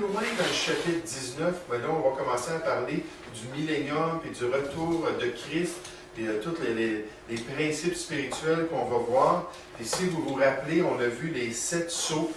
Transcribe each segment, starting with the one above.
loin dans le chapitre 19, ben là, on va commencer à parler du millénium et du retour de Christ et de tous les principes spirituels qu'on va voir. Et si vous vous rappelez, on a vu les 7 sceaux.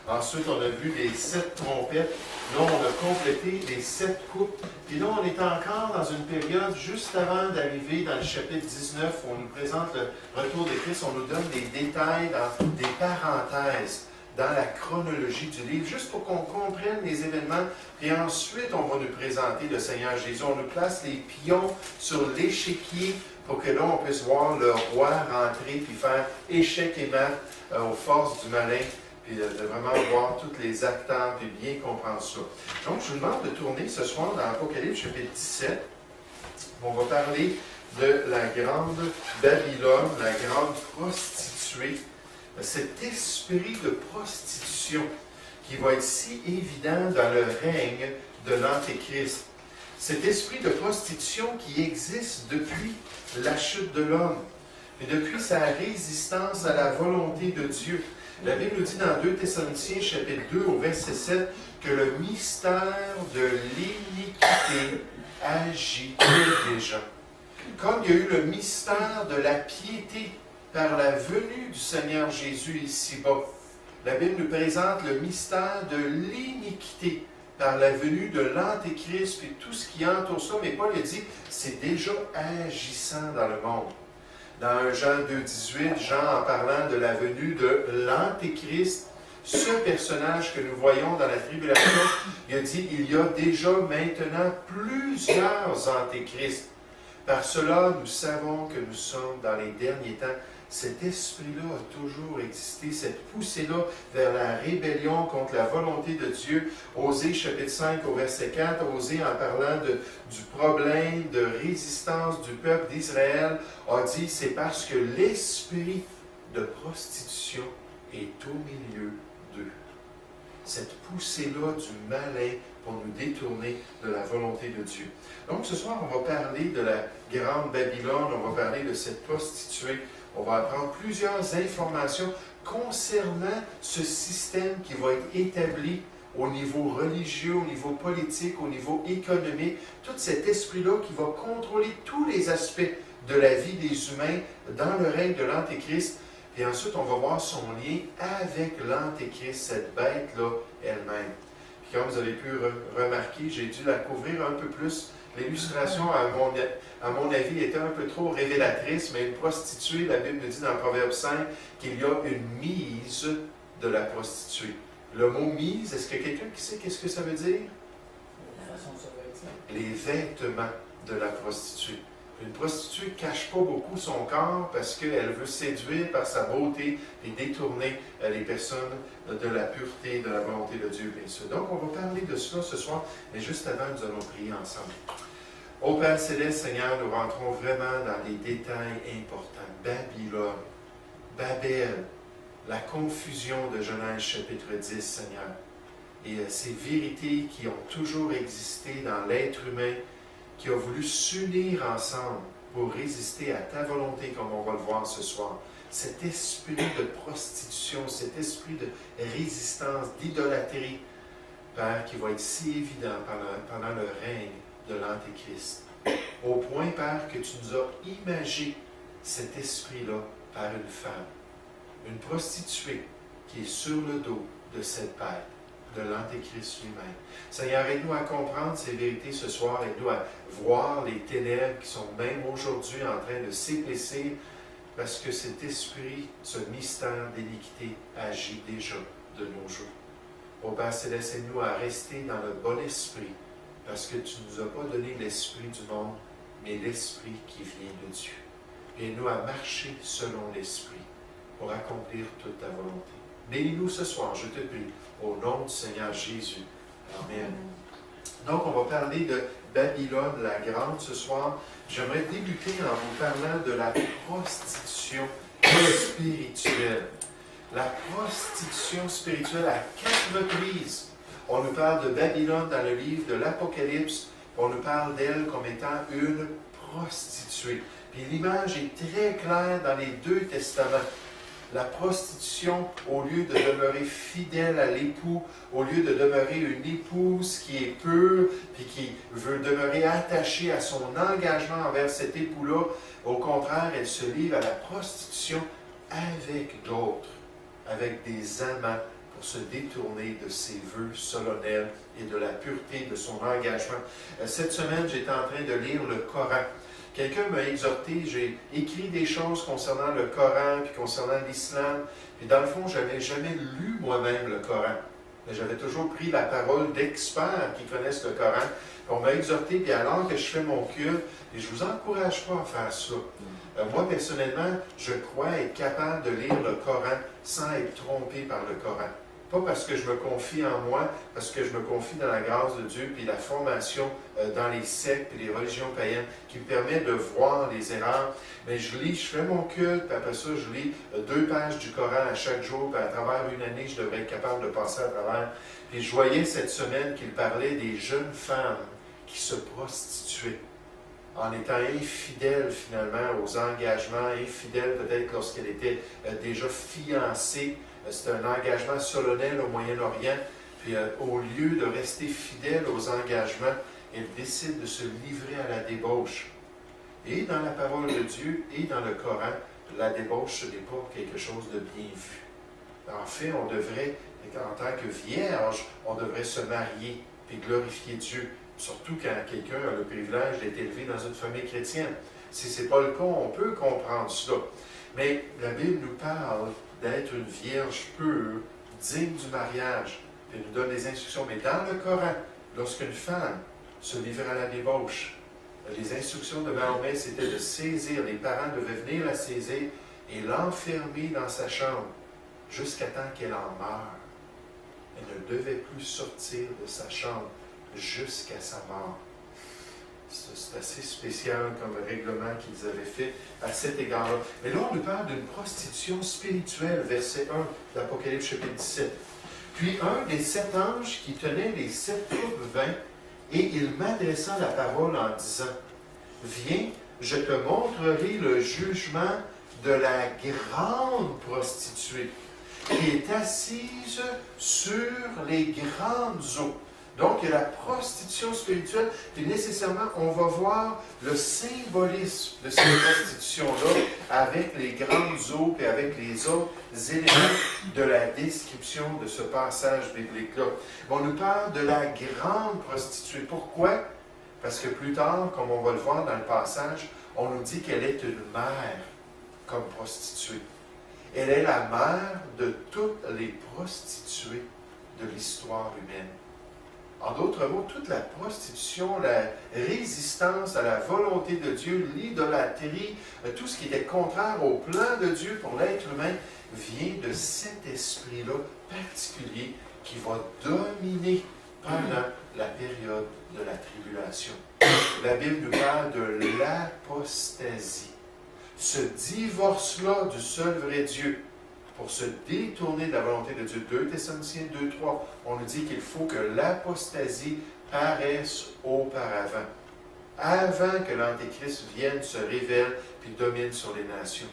Ensuite, on a vu les 7 trompettes. Là, on a complété les 7 coupes. Puis là, on est encore dans une période juste avant d'arriver dans le chapitre 19, où on nous présente le retour de Christ. On nous donne des détails, des parenthèses dans la chronologie du livre, juste pour qu'on comprenne les événements. Et ensuite, on va nous présenter le Seigneur Jésus. On nous place les pions sur l'échiquier pour que là, on puisse voir le roi rentrer puis faire échec et mat aux forces du malin, puis de vraiment voir tous les acteurs et bien comprendre ça. Donc, je vous demande de tourner ce soir dans l'Apocalypse chapitre 17. On va parler de la grande Babylone, la grande prostituée. Cet esprit de prostitution qui va être si évident dans le règne de l'Antéchrist. Cet esprit de prostitution qui existe depuis la chute de l'homme et depuis sa résistance à la volonté de Dieu. La Bible nous dit dans 2 Thessaloniciens chapitre 2 au verset 7 que le mystère de l'iniquité agit déjà. Comme il y a eu le mystère de la piété par la venue du Seigneur Jésus ici-bas. La Bible nous présente le mystère de l'iniquité par la venue de l'Antéchrist et tout ce qui entoure ça. Mais Paul a dit, c'est déjà agissant dans le monde. Dans Jean 2,18, Jean en parlant de la venue de l'Antéchrist, ce personnage que nous voyons dans la tribulation, il a dit, il y a déjà maintenant plusieurs Antéchrists. Par cela, nous savons que nous sommes dans les derniers temps. Cet esprit-là a toujours existé, cette poussée-là vers la rébellion contre la volonté de Dieu. Osée chapitre 5 au verset 4, Osée en parlant du problème de résistance du peuple d'Israël, a dit c'est parce que l'esprit de prostitution est au milieu d'eux. Cette poussée-là du malin pour nous détourner de la volonté de Dieu. Donc ce soir, on va parler de la grande Babylone, on va parler de cette prostituée. On va apprendre plusieurs informations concernant ce système qui va être établi au niveau religieux, au niveau politique, au niveau économique. Tout cet esprit-là qui va contrôler tous les aspects de la vie des humains dans le règne de l'Antéchrist. Et ensuite, on va voir son lien avec l'Antéchrist, cette bête-là elle-même. Puis comme vous avez pu remarquer, j'ai dû la couvrir un peu plus. L'illustration, à mon avis, était un peu trop révélatrice, mais une prostituée, la Bible nous dit dans Proverbe 5 qu'il y a une mise de la prostituée. Le mot mise, est-ce qu'il y a quelqu'un qui sait qu'est-ce que ça veut dire? La façon de se vêtir. Les vêtements de la prostituée. Une prostituée ne cache pas beaucoup son corps parce qu'elle veut séduire par sa beauté et détourner les personnes de la pureté, de la volonté de Dieu, bien sûr. Donc, on va parler de cela ce soir, mais juste avant, nous allons prier ensemble. Ô Père Céleste, Seigneur, nous rentrons vraiment dans les détails importants. Babylone, Babel, la confusion de Genèse chapitre 10, Seigneur. Et ces vérités qui ont toujours existé dans l'être humain, qui a voulu s'unir ensemble pour résister à ta volonté, comme on va le voir ce soir. Cet esprit de prostitution, cet esprit de résistance, d'idolâtrie, Père, qui va être si évident pendant le règne de l'Antéchrist. Au point, Père, que tu nous as imagé cet esprit-là par une femme, une prostituée qui est sur le dos de cette bête, de l'Antéchrist lui-même. Seigneur, aide-nous à comprendre ces vérités ce soir, aide-nous à voir les ténèbres qui sont même aujourd'hui en train de s'épaissir, parce que cet esprit, ce mystère d'iniquité agit déjà de nos jours. Ô Père Céleste, aide-nous à rester dans le bon esprit, parce que tu ne nous as pas donné l'esprit du monde, mais l'esprit qui vient de Dieu. Aide-nous à marcher selon l'esprit pour accomplir toute ta volonté. Bénis-nous ce soir, je te prie, au nom du Seigneur Jésus. Amen. Donc, on va parler de Babylone la Grande ce soir. J'aimerais débuter en vous parlant de la prostitution spirituelle. La prostitution spirituelle à 4 reprises. On nous parle de Babylone dans le livre de l'Apocalypse. On nous parle d'elle comme étant une prostituée. Puis l'image est très claire dans les 2 testaments. La prostitution, au lieu de demeurer fidèle à l'époux, au lieu de demeurer une épouse qui est pure, puis qui veut demeurer attachée à son engagement envers cet époux-là, au contraire, elle se livre à la prostitution avec d'autres, avec des amants, pour se détourner de ses vœux solennels et de la pureté de son engagement. Cette semaine, j'étais en train de lire le Coran. Quelqu'un m'a exhorté, j'ai écrit des choses concernant le Coran, puis concernant l'islam, puis dans le fond, je n'avais jamais lu moi-même le Coran. Mais j'avais toujours pris la parole d'experts qui connaissent le Coran. On m'a exhorté, puis alors que je fais mon culte, et je ne vous encourage pas à faire ça. Moi, personnellement, je crois être capable de lire le Coran sans être trompé par le Coran. Pas parce que je me confie en moi, parce que je me confie dans la grâce de Dieu, puis la formation dans les sectes et les religions païennes qui me permet de voir les erreurs. Mais je lis, je fais mon culte, puis après ça, je lis 2 pages du Coran à chaque jour, puis à travers une année, je devrais être capable de passer à travers. Puis je voyais cette semaine qu'il parlait des jeunes femmes qui se prostituaient, en étant infidèles finalement aux engagements, infidèles peut-être lorsqu'elle était déjà fiancée. C'était un engagement solennel au Moyen-Orient. Puis au lieu de rester fidèle aux engagements, elle décide de se livrer à la débauche. Et dans la parole de Dieu et dans le Coran, la débauche, ce n'est pas quelque chose de bien vu. En fait, on devrait, en tant que vierge, on devrait se marier et glorifier Dieu. Surtout quand quelqu'un a le privilège d'être élevé dans une famille chrétienne. Si ce n'est pas le cas, on peut comprendre cela. Mais la Bible nous parle d'être une vierge pure, digne du mariage. Elle nous donne des instructions. Mais dans le Coran, lorsqu'une femme se livre à la débauche, les instructions de Mahomet, c'était de saisir, les parents devaient venir la saisir et l'enfermer dans sa chambre jusqu'à temps qu'elle en meure. Elle ne devait plus sortir de sa chambre jusqu'à sa mort. C'est assez spécial comme règlement qu'ils avaient fait à cet égard-là. Mais là, on nous parle d'une prostitution spirituelle, verset 1 d'Apocalypse chapitre 17. Puis un des 7 anges qui tenait les 7 coupes vint, et il m'adressa la parole en disant, « Viens, je te montrerai le jugement de la grande prostituée, qui est assise sur les grandes eaux. » Donc, il y a la prostitution spirituelle, puis nécessairement, on va voir le symbolisme de cette prostitution-là avec les grandes eaux et avec les autres éléments de la description de ce passage biblique-là. On nous parle de la grande prostituée. Pourquoi? Parce que plus tard, comme on va le voir dans le passage, on nous dit qu'elle est une mère comme prostituée. Elle est la mère de toutes les prostituées de l'histoire humaine. En d'autres mots, toute la prostitution, la résistance à la volonté de Dieu, l'idolâtrie, tout ce qui était contraire au plan de Dieu pour l'être humain, vient de cet esprit-là particulier qui va dominer pendant la période de la tribulation. La Bible nous parle de l'apostasie. Ce divorce-là du seul vrai Dieu, pour se détourner de la volonté de Dieu. 2 Thessaloniciens 2:3, on nous dit qu'il faut que l'apostasie paraisse auparavant, avant que l'Antéchrist vienne, se révèle, puis domine sur les nations.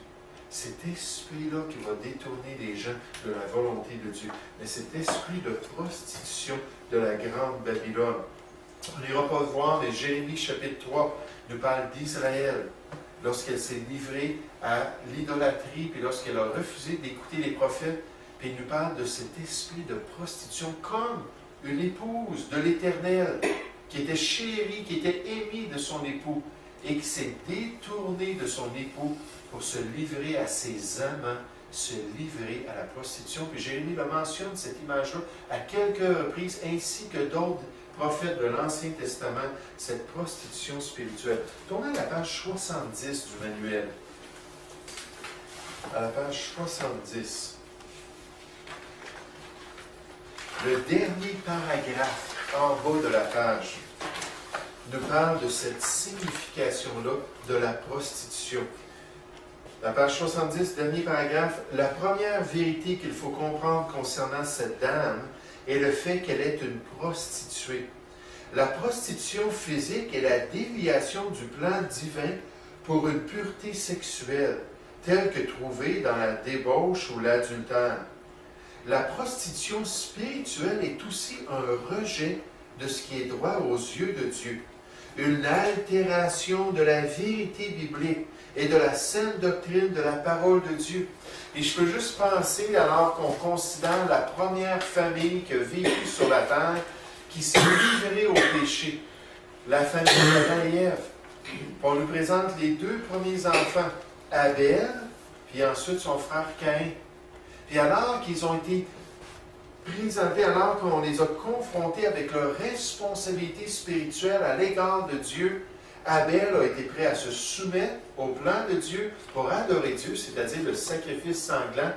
Cet esprit-là qui va détourner les gens de la volonté de Dieu. Mais cet esprit de prostitution de la grande Babylone. On n'ira pas le voir, mais Jérémie chapitre 3 nous parle d'Israël. Lorsqu'elle s'est livrée à l'idolâtrie, puis lorsqu'elle a refusé d'écouter les prophètes, puis il nous parle de cet esprit de prostitution comme une épouse de l'Éternel, qui était chérie, qui était aimée de son époux, et qui s'est détournée de son époux pour se livrer à ses amants, se livrer à la prostitution. Puis Jérémie le mentionne, cette image-là, à quelques reprises, ainsi que d'autres prophètes de l'Ancien Testament, cette prostitution spirituelle. Tournez à la page 70 du manuel. À la page 70. Le dernier paragraphe en bas de la page nous parle de cette signification-là de la prostitution. La page 70, dernier paragraphe, la première vérité qu'il faut comprendre concernant cette dame est le fait qu'elle est une prostituée. La prostitution physique est la déviation du plan divin pour une pureté sexuelle. tels que trouvés dans la débauche ou l'adultère. La prostitution spirituelle est aussi un rejet de ce qui est droit aux yeux de Dieu, une altération de la vérité biblique et de la saine doctrine de la parole de Dieu. Et je peux juste penser, alors qu'on considère la première famille qui a vécu sur la terre, qui s'est livrée au péché, la famille d'Adam et Ève. On nous présente les deux premiers enfants, Abel, puis ensuite son frère Caïn. Puis alors qu'ils ont été présentés, alors qu'on les a confrontés avec leur responsabilité spirituelle à l'égard de Dieu, Abel a été prêt à se soumettre au plan de Dieu pour adorer Dieu, c'est-à-dire le sacrifice sanglant,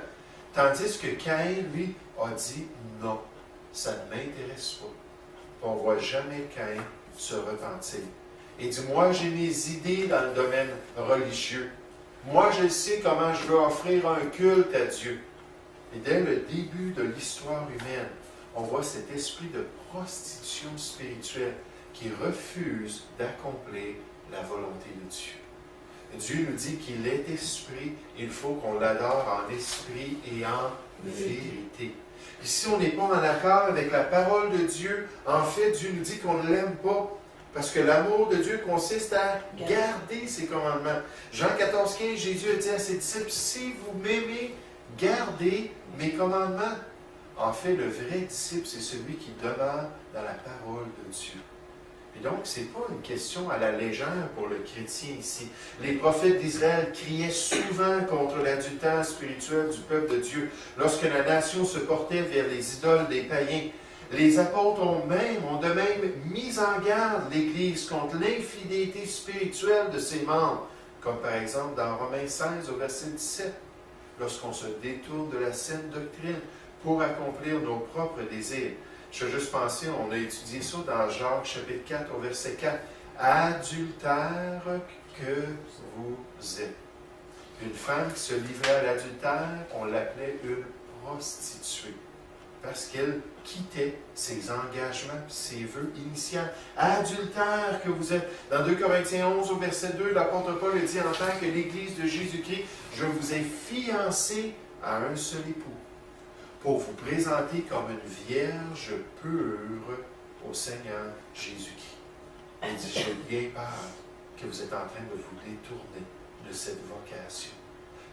tandis que Caïn, lui, a dit non, ça ne m'intéresse pas. On ne voit jamais Caïn se repentir. Il dit, moi j'ai mes idées dans le domaine religieux. Moi je sais comment je veux offrir un culte à Dieu. Et dès le début de l'histoire humaine, on voit cet esprit de prostitution spirituelle qui refuse d'accomplir la volonté de Dieu. Dieu nous dit qu'il est esprit, il faut qu'on l'adore en esprit et en vérité. Et si on n'est pas en accord avec la parole de Dieu, en fait, Dieu nous dit qu'on ne l'aime pas, parce que l'amour de Dieu consiste à garder ses commandements. Jean 14, 15, Jésus a dit à ses disciples, si vous m'aimez, gardez mes commandements. En fait, le vrai disciple, c'est celui qui demeure dans la parole de Dieu. Et donc, ce n'est pas une question à la légère pour le chrétien ici. Les prophètes d'Israël criaient souvent contre l'adultère spirituel du peuple de Dieu lorsque la nation se portait vers les idoles des païens. Les apôtres ont de même mis en garde l'Église contre l'infidélité spirituelle de ses membres, comme par exemple dans Romains 16 au verset 17, lorsqu'on se détourne de la saine doctrine pour accomplir nos propres désirs. Je veux juste penser, on a étudié ça dans Jacques chapitre 4 au verset 4. Adultère que vous êtes. Une femme qui se livrait à l'adultère, on l'appelait une prostituée. Parce qu'elle quittait ses engagements, ses vœux initiaux. Adultère que vous êtes. Dans 2 Corinthiens 11 au verset 2, l'apôtre Paul dit en tant que l'Église de Jésus-Christ, je vous ai fiancé à un seul époux, pour vous présenter comme une vierge pure au Seigneur Jésus-Christ. Il dit, j'ai bien peur que vous êtes en train de vous détourner de cette vocation,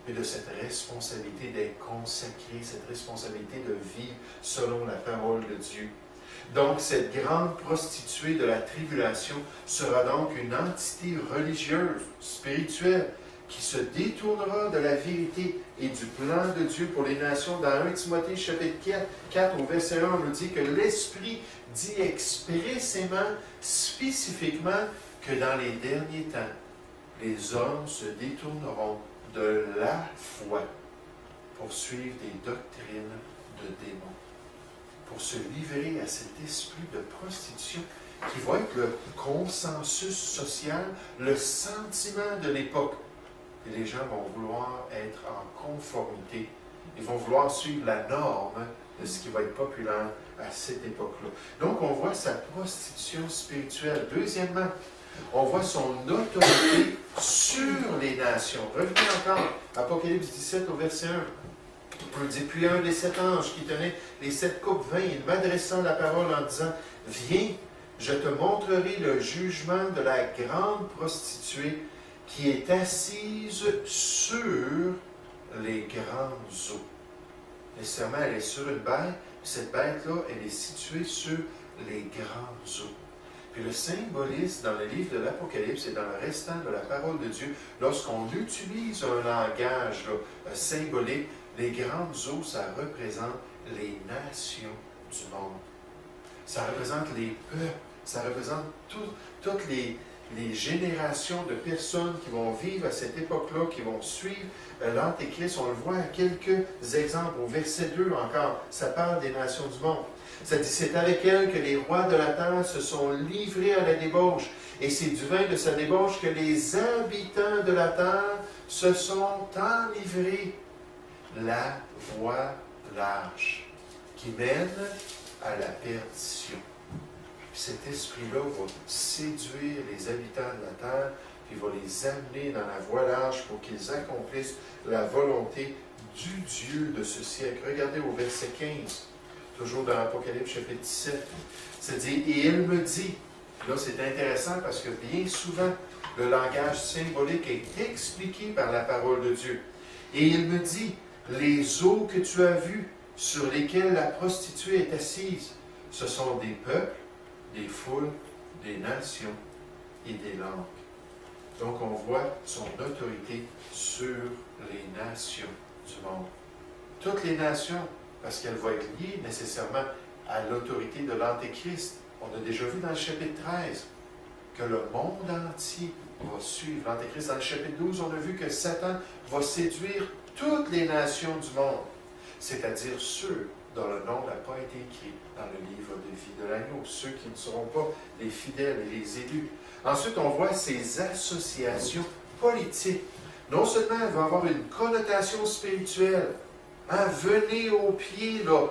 et de cette responsabilité d'être consacré, cette responsabilité de vivre selon la parole de Dieu. Donc, cette grande prostituée de la tribulation sera donc une entité religieuse, spirituelle, qui se détournera de la vérité et du plan de Dieu pour les nations. Dans 1 Timothée chapitre 4 au verset 1, on nous dit que l'Esprit dit expressément, spécifiquement, que dans les derniers temps, les hommes se détourneront de la foi pour suivre des doctrines de démons, pour se livrer à cet esprit de prostitution qui va être le consensus social, le sentiment de l'époque. Et les gens vont vouloir être en conformité. Ils vont vouloir suivre la norme de ce qui va être populaire à cette époque-là. Donc, on voit sa prostitution spirituelle. Deuxièmement, on voit son autorité sur les nations. Revenez encore, Apocalypse 17 au verset 1. On dit, puis un des 7 anges qui tenait les 7 coupes vin, il m'adressant la parole en disant, viens, je te montrerai le jugement de la grande prostituée qui est assise sur les grandes eaux. Nécessairement, elle est sur une bête, cette bête-là, elle est située sur les grandes eaux. Puis le symbolisme dans le livre de l'Apocalypse et dans le restant de la parole de Dieu, lorsqu'on utilise un langage symbolique, les grandes eaux, ça représente les nations du monde. Ça représente les peuples, ça représente toutes les générations de personnes qui vont vivre à cette époque-là, qui vont suivre l'Antéchrist. On le voit à quelques exemples. Au verset 2 encore, ça parle des nations du monde. Ça dit, c'est avec elle que les rois de la terre se sont livrés à la débauche. Et c'est du vin de sa débauche que les habitants de la terre se sont enivrés. La voie large qui mène à la perdition. Cet esprit-là va séduire les habitants de la terre puis il va les amener dans la voie large pour qu'ils accomplissent la volonté du Dieu de ce siècle. Regardez au verset 15, toujours dans Apocalypse chapitre 17. C'est dit, et il me dit, là c'est intéressant parce que bien souvent, le langage symbolique est expliqué par la parole de Dieu. Et il me dit, les eaux que tu as vues, sur lesquelles la prostituée est assise, ce sont des peuples, des foules, des nations et des langues. Donc on voit son autorité sur les nations du monde. Toutes les nations, parce qu'elle va être liée nécessairement à l'autorité de l'Antéchrist. On a déjà vu dans le chapitre 13 que le monde entier va suivre l'Antéchrist. Dans le chapitre 12, on a vu que Satan va séduire toutes les nations du monde, c'est-à-dire ceux dont le nom n'a pas été écrit dans le livre de vie de l'agneau, ceux qui ne seront pas les fidèles et les élus. Ensuite, on voit ces associations politiques. Non seulement elles vont avoir une connotation spirituelle, hein, venez au pied là,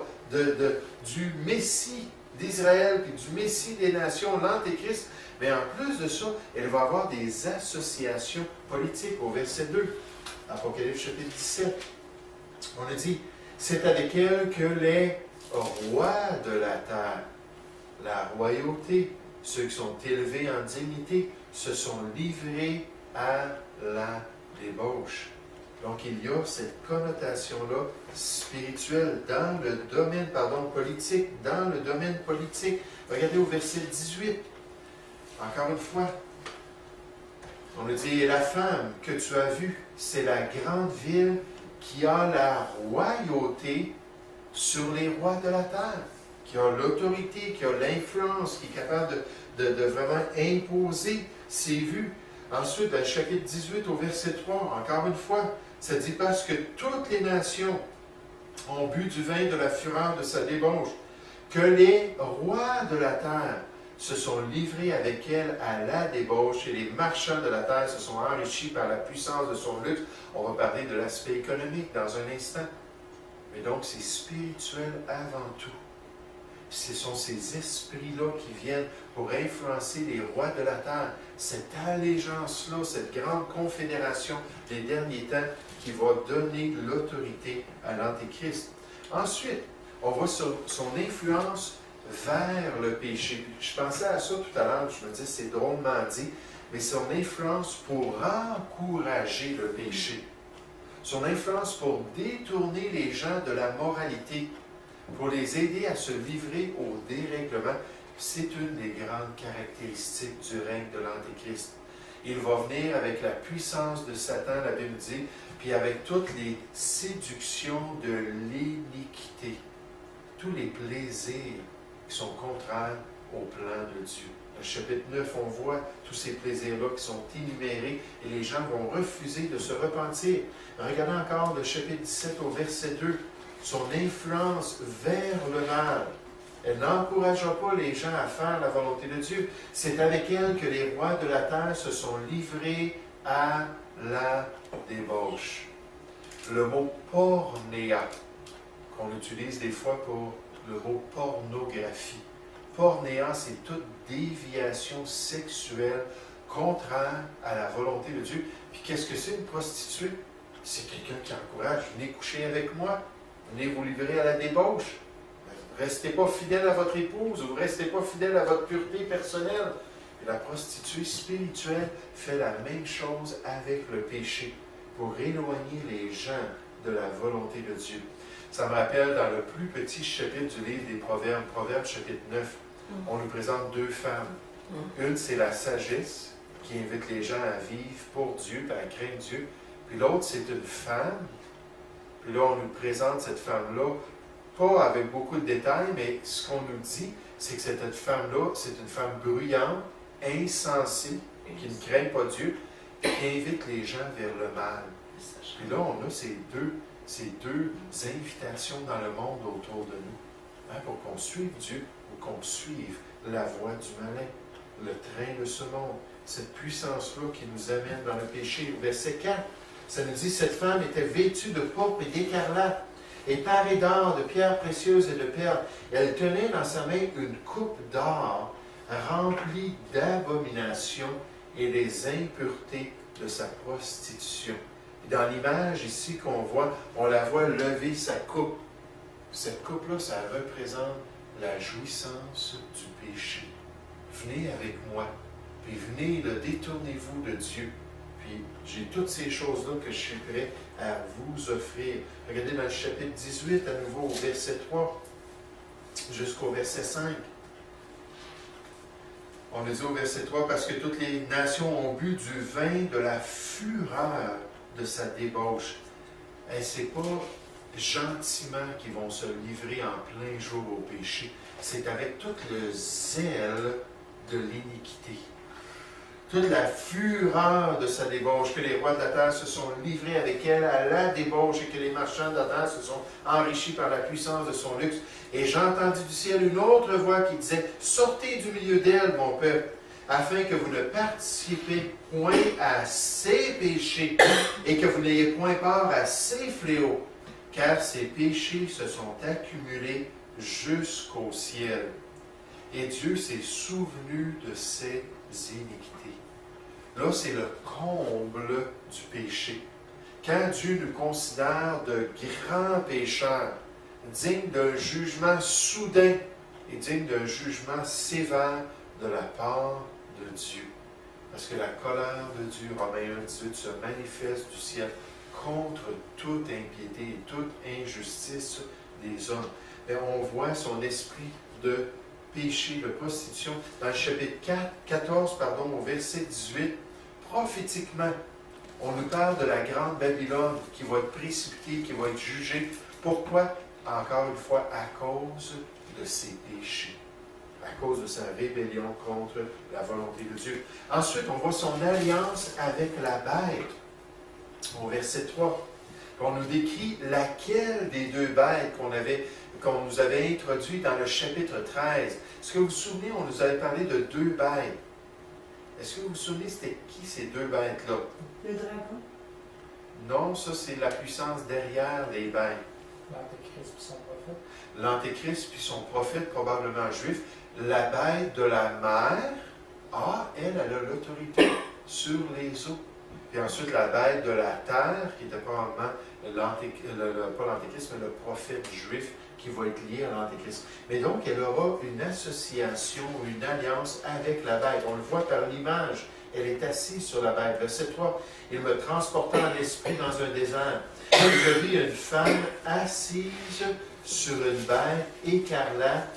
du Messie d'Israël, puis du Messie des nations, l'Antéchrist, mais en plus de ça, elle va avoir des associations politiques au verset 2, Apocalypse chapitre 17. On a dit, c'est avec elle que les rois de la terre, la royauté, ceux qui sont élevés en dignité, se sont livrés à la débauche. Donc il y a cette connotation-là spirituelle dans le domaine, politique, dans le domaine politique. Regardez au verset 18. Encore une fois, on nous dit, et la femme que tu as vue, c'est la grande ville qui a la royauté sur les rois de la terre, qui a l'autorité, qui a l'influence, qui est capable de vraiment imposer ses vues. Ensuite, dans le chapitre 18 au verset 3, encore une fois, ça dit parce que toutes les nations ont bu du vin de la fureur de sa débauche, que les rois de la terre se sont livrés avec elle à la débauche et les marchands de la terre se sont enrichis par la puissance de son luxe. On va parler de l'aspect économique dans un instant. Mais donc, c'est spirituel avant tout. Ce sont ces esprits-là qui viennent pour influencer les rois de la terre. Cette allégeance-là, cette grande confédération des derniers temps qui va donner l'autorité à l'Antéchrist. Ensuite, on voit son influence vers le péché. Je pensais à ça tout à l'heure, je me disais, c'est drôlement dit, mais son influence pour encourager le péché. Son influence pour détourner les gens de la moralité, pour les aider à se livrer au dérèglement. C'est une des grandes caractéristiques du règne de l'Antéchrist. Il va venir avec la puissance de Satan, la Bible dit, puis avec toutes les séductions de l'iniquité, tous les plaisirs qui sont contraires au plan de Dieu. Dans le chapitre 9, on voit tous ces plaisirs-là qui sont énumérés et les gens vont refuser de se repentir. Regardez encore le chapitre 17 au verset 2. Son influence vers le mal. Elle n'encouragera pas les gens à faire la volonté de Dieu. C'est avec elle que les rois de la terre se sont livrés à la débauche. Le mot pornéa, qu'on utilise des fois pour le mot pornographie. Pornéa, c'est toute déviation sexuelle contraire à la volonté de Dieu. Puis qu'est-ce que c'est une prostituée? C'est quelqu'un qui encourage, venez coucher avec moi, venez vous livrer à la débauche. Restez pas fidèle à votre épouse, ou restez pas fidèle à votre pureté personnelle. Et la prostituée spirituelle fait la même chose avec le péché, pour éloigner les gens de la volonté de Dieu. Ça me rappelle dans le plus petit chapitre du livre des Proverbes, Proverbes chapitre 9, on nous présente deux femmes. Une, c'est la sagesse, qui invite les gens à vivre pour Dieu, à craindre Dieu. Puis l'autre, c'est une femme. Puis là, on nous présente cette femme-là, pas avec beaucoup de détails, mais ce qu'on nous dit, c'est que cette femme-là, c'est une femme bruyante, insensée, qui ne craint pas Dieu, et qui invite les gens vers le mal. Puis là, on a ces deux invitations dans le monde autour de nous, hein, pour qu'on suive Dieu, pour qu'on suive la voie du malin, le train de ce monde, cette puissance-là qui nous amène dans le péché. Verset 4, ça nous dit, cette femme était vêtue de pourpre et d'écarlate, et parée d'or, de pierres précieuses et de perles. Elle tenait dans sa main une coupe d'or remplie d'abominations et les impuretés de sa prostitution. Et dans l'image ici qu'on voit, on la voit lever sa coupe. Cette coupe-là, ça représente la jouissance du péché. Venez avec moi, puis venez, détournez-vous de Dieu. Puis j'ai toutes ces choses-là que je suis prêt à vous offrir. Regardez dans le chapitre 18, à nouveau au verset 3, jusqu'au verset 5. On a dit au verset 3, parce que toutes les nations ont bu du vin de la fureur de sa débauche. Et ce n'est pas gentiment qu'ils vont se livrer en plein jour au péché. C'est avec tout le zèle de l'iniquité. Toute la fureur de sa débauche, que les rois de la terre se sont livrés avec elle à la débauche et que les marchands de la terre se sont enrichis par la puissance de son luxe. Et j'entendis du ciel une autre voix qui disait, « Sortez du milieu d'elle, mon peuple, afin que vous ne participez point à ses péchés et que vous n'ayez point part à ses fléaux, car ses péchés se sont accumulés jusqu'au ciel. Et Dieu s'est souvenu de ses iniquités. » Là, c'est le comble du péché. Quand Dieu nous considère de grands pécheurs, dignes d'un jugement soudain et dignes d'un jugement sévère de la part de Dieu. Parce que la colère de Dieu, Romains 1:18, se manifeste du ciel contre toute impiété et toute injustice des hommes. Et on voit son esprit de péché, de prostitution. Dans le chapitre 14, au verset 18, prophétiquement, on nous parle de la grande Babylone qui va être précipitée, qui va être jugée. Pourquoi? Encore une fois, à cause de ses péchés, à cause de sa rébellion contre la volonté de Dieu. Ensuite, on voit son alliance avec la bête, au verset 3. On nous décrit laquelle des deux bêtes qu'on nous avait introduit dans le chapitre 13. Est-ce que vous vous souvenez, on nous avait parlé de deux bêtes. Est-ce que vous vous souvenez, c'était qui ces deux bêtes-là? Le dragon. Non, ça c'est la puissance derrière les bêtes. L'Antéchrist puis son prophète. L'Antéchrist puis son prophète, probablement juif. La bête de la mer, elle a l'autorité sur les eaux. Puis ensuite, la bête de la terre, qui était probablement pas l'Antéchrist, mais le prophète juif, qui va être lié à l'Antéchrist. Mais donc, elle aura une association, une alliance avec la bête. On le voit par l'image. Elle est assise sur la bête. Verset 3. Il me transporta en esprit dans un désert. Et je vis une femme assise sur une bête écarlate,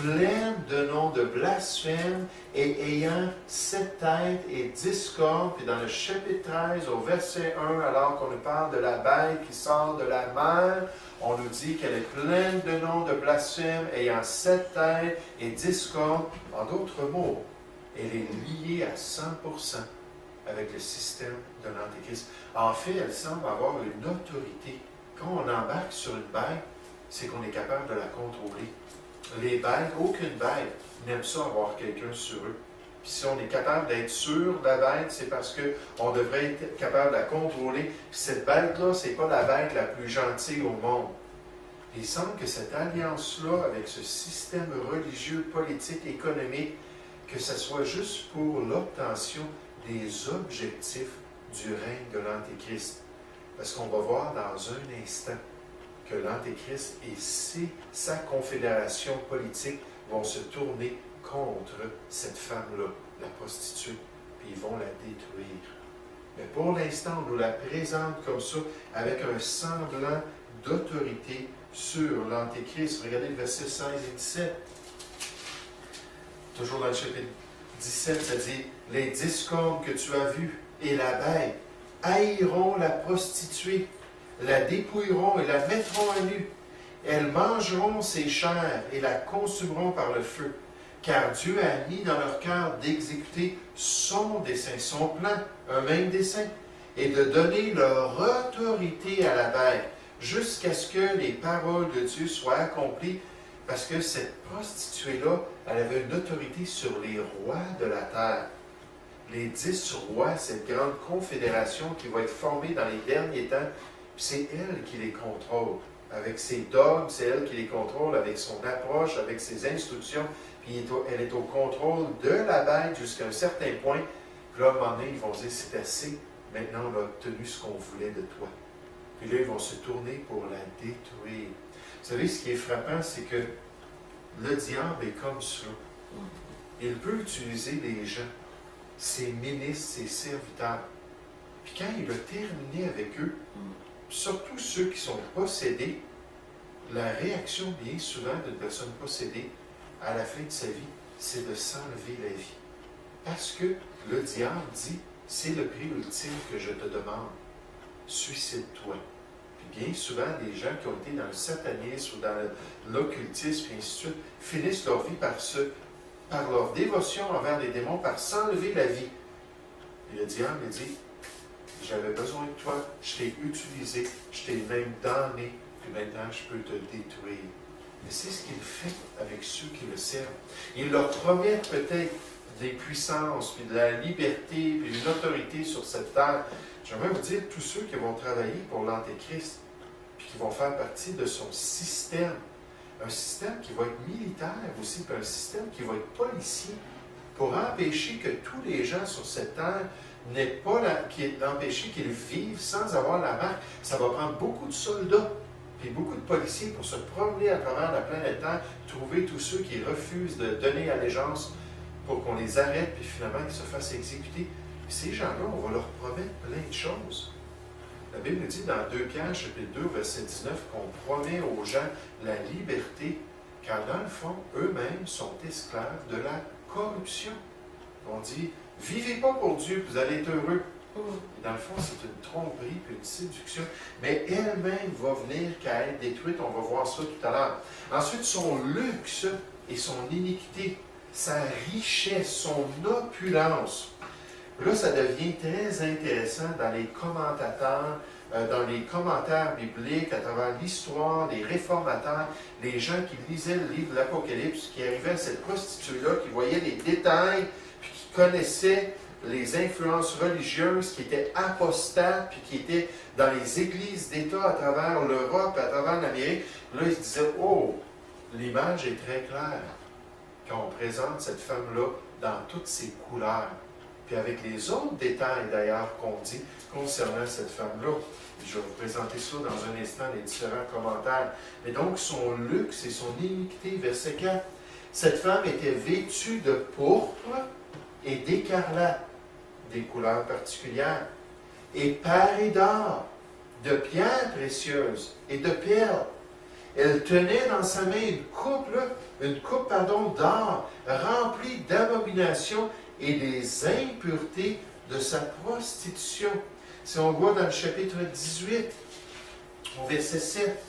pleine de noms de blasphème et ayant 7 têtes et 10 cornes. Puis dans le chapitre 13, au verset 1, alors qu'on nous parle de la bête qui sort de la mer, on nous dit qu'elle est pleine de noms de blasphème, ayant 7 têtes et 10 cornes. En d'autres mots, elle est liée à 100% avec le système de l'Antéchrist. En fait, elle semble avoir une autorité. Quand on embarque sur une bête, c'est qu'on est capable de la contrôler. Les bêtes, aucune bête n'aime ça avoir quelqu'un sur eux. Puis si on est capable d'être sur la bête, c'est parce qu'on devrait être capable de la contrôler. Puis cette bête-là, c'est pas la bête la plus gentille au monde. Il semble que cette alliance-là, avec ce système religieux, politique, économique, que ce soit juste pour l'obtention des objectifs du règne de l'Antéchrist. Parce qu'on va voir dans un instant que l'Antéchrist et sa confédération politique vont se tourner contre cette femme-là, la prostituée, puis ils vont la détruire. Mais pour l'instant, on nous la présente comme ça, avec un semblant d'autorité sur l'Antéchrist. Regardez le verset 16 et 17. Toujours dans le chapitre 17, ça dit « Les 10 cornes que tu as vues et la bête haïront la prostituée, la dépouilleront et la mettront à nu. Elles mangeront ses chairs et la consumeront par le feu. Car Dieu a mis dans leur cœur d'exécuter son dessein, son plan, un même dessein, et de donner leur autorité à la bête, jusqu'à ce que les paroles de Dieu soient accomplies, parce que cette prostituée-là, elle avait une autorité sur les rois de la terre. Les 10 rois, cette grande confédération qui va être formée dans les derniers temps, c'est elle qui les contrôle. Avec ses dogmes, c'est elle qui les contrôle, avec son approche, avec ses instructions, puis elle est au contrôle de la bête jusqu'à un certain point. Puis là, à un moment donné, ils vont dire, c'est assez, maintenant on a obtenu ce qu'on voulait de toi. Puis là, ils vont se tourner pour la détruire. Vous savez, ce qui est frappant, c'est que le diable est comme ça. Il peut utiliser les gens, ses ministres, ses serviteurs. Puis quand il a terminé avec eux, surtout ceux qui sont possédés, la réaction bien souvent d'une personne possédée à la fin de sa vie, c'est de s'enlever la vie. Parce que le diable dit, c'est le prix ultime que je te demande. Suicide-toi. Puis bien souvent, des gens qui ont été dans le satanisme ou dans l'occultisme, et ainsi de suite, finissent leur vie par leur dévotion envers les démons, par s'enlever la vie. Et le diable dit, j'avais besoin de toi, je t'ai utilisé, je t'ai même damné, puis maintenant je peux te détruire. Mais c'est ce qu'il fait avec ceux qui le servent. Il leur promet peut-être des puissances, puis de la liberté, puis une autorité sur cette terre. J'aimerais vous dire, tous ceux qui vont travailler pour l'Antéchrist, puis qui vont faire partie de son système, un système qui va être militaire aussi, puis un système qui va être policier, pour empêcher que tous les gens sur cette terre n'aient pas l'empêcher qu'ils vivent sans avoir la marque. Ça va prendre beaucoup de soldats et beaucoup de policiers pour se promener à travers la planète Terre, trouver tous ceux qui refusent de donner allégeance pour qu'on les arrête, puis finalement qu'ils se fassent exécuter. Puis ces gens-là, on va leur promettre plein de choses. La Bible nous dit dans 2 Pierre, chapitre 2, verset 19, qu'on promet aux gens la liberté, car dans le fond, eux-mêmes sont esclaves de la corruption. On dit, vivez pas pour Dieu, vous allez être heureux. Et dans le fond, c'est une tromperie puis une séduction, mais elle-même va venir qu'à être détruite. On va voir ça tout à l'heure. Ensuite, son luxe et son iniquité, sa richesse, son opulence. Là, ça devient très intéressant dans les commentateurs, dans les commentaires bibliques, à travers l'histoire des réformateurs, les gens qui lisaient le livre de l'Apocalypse, qui arrivaient à cette prostituée-là, qui voyaient les détails, puis qui connaissaient les influences religieuses, qui étaient apostates, puis qui étaient dans les églises d'État à travers l'Europe, à travers l'Amérique. Là, ils se disaient, oh, l'image est très claire quand on présente cette femme-là dans toutes ses couleurs. Puis avec les autres détails d'ailleurs qu'on dit concernant cette femme-là. Je vais vous présenter ça dans un instant, les différents commentaires. Mais donc, son luxe et son iniquité, verset 4. Cette femme était vêtue de pourpre et d'écarlate, des couleurs particulières, et parée d'or, de pierres précieuses et de perles. Elle tenait dans sa main une coupe d'or, remplie d'abominations et des impuretés de sa prostitution. Si on voit dans le chapitre 18, au verset 7,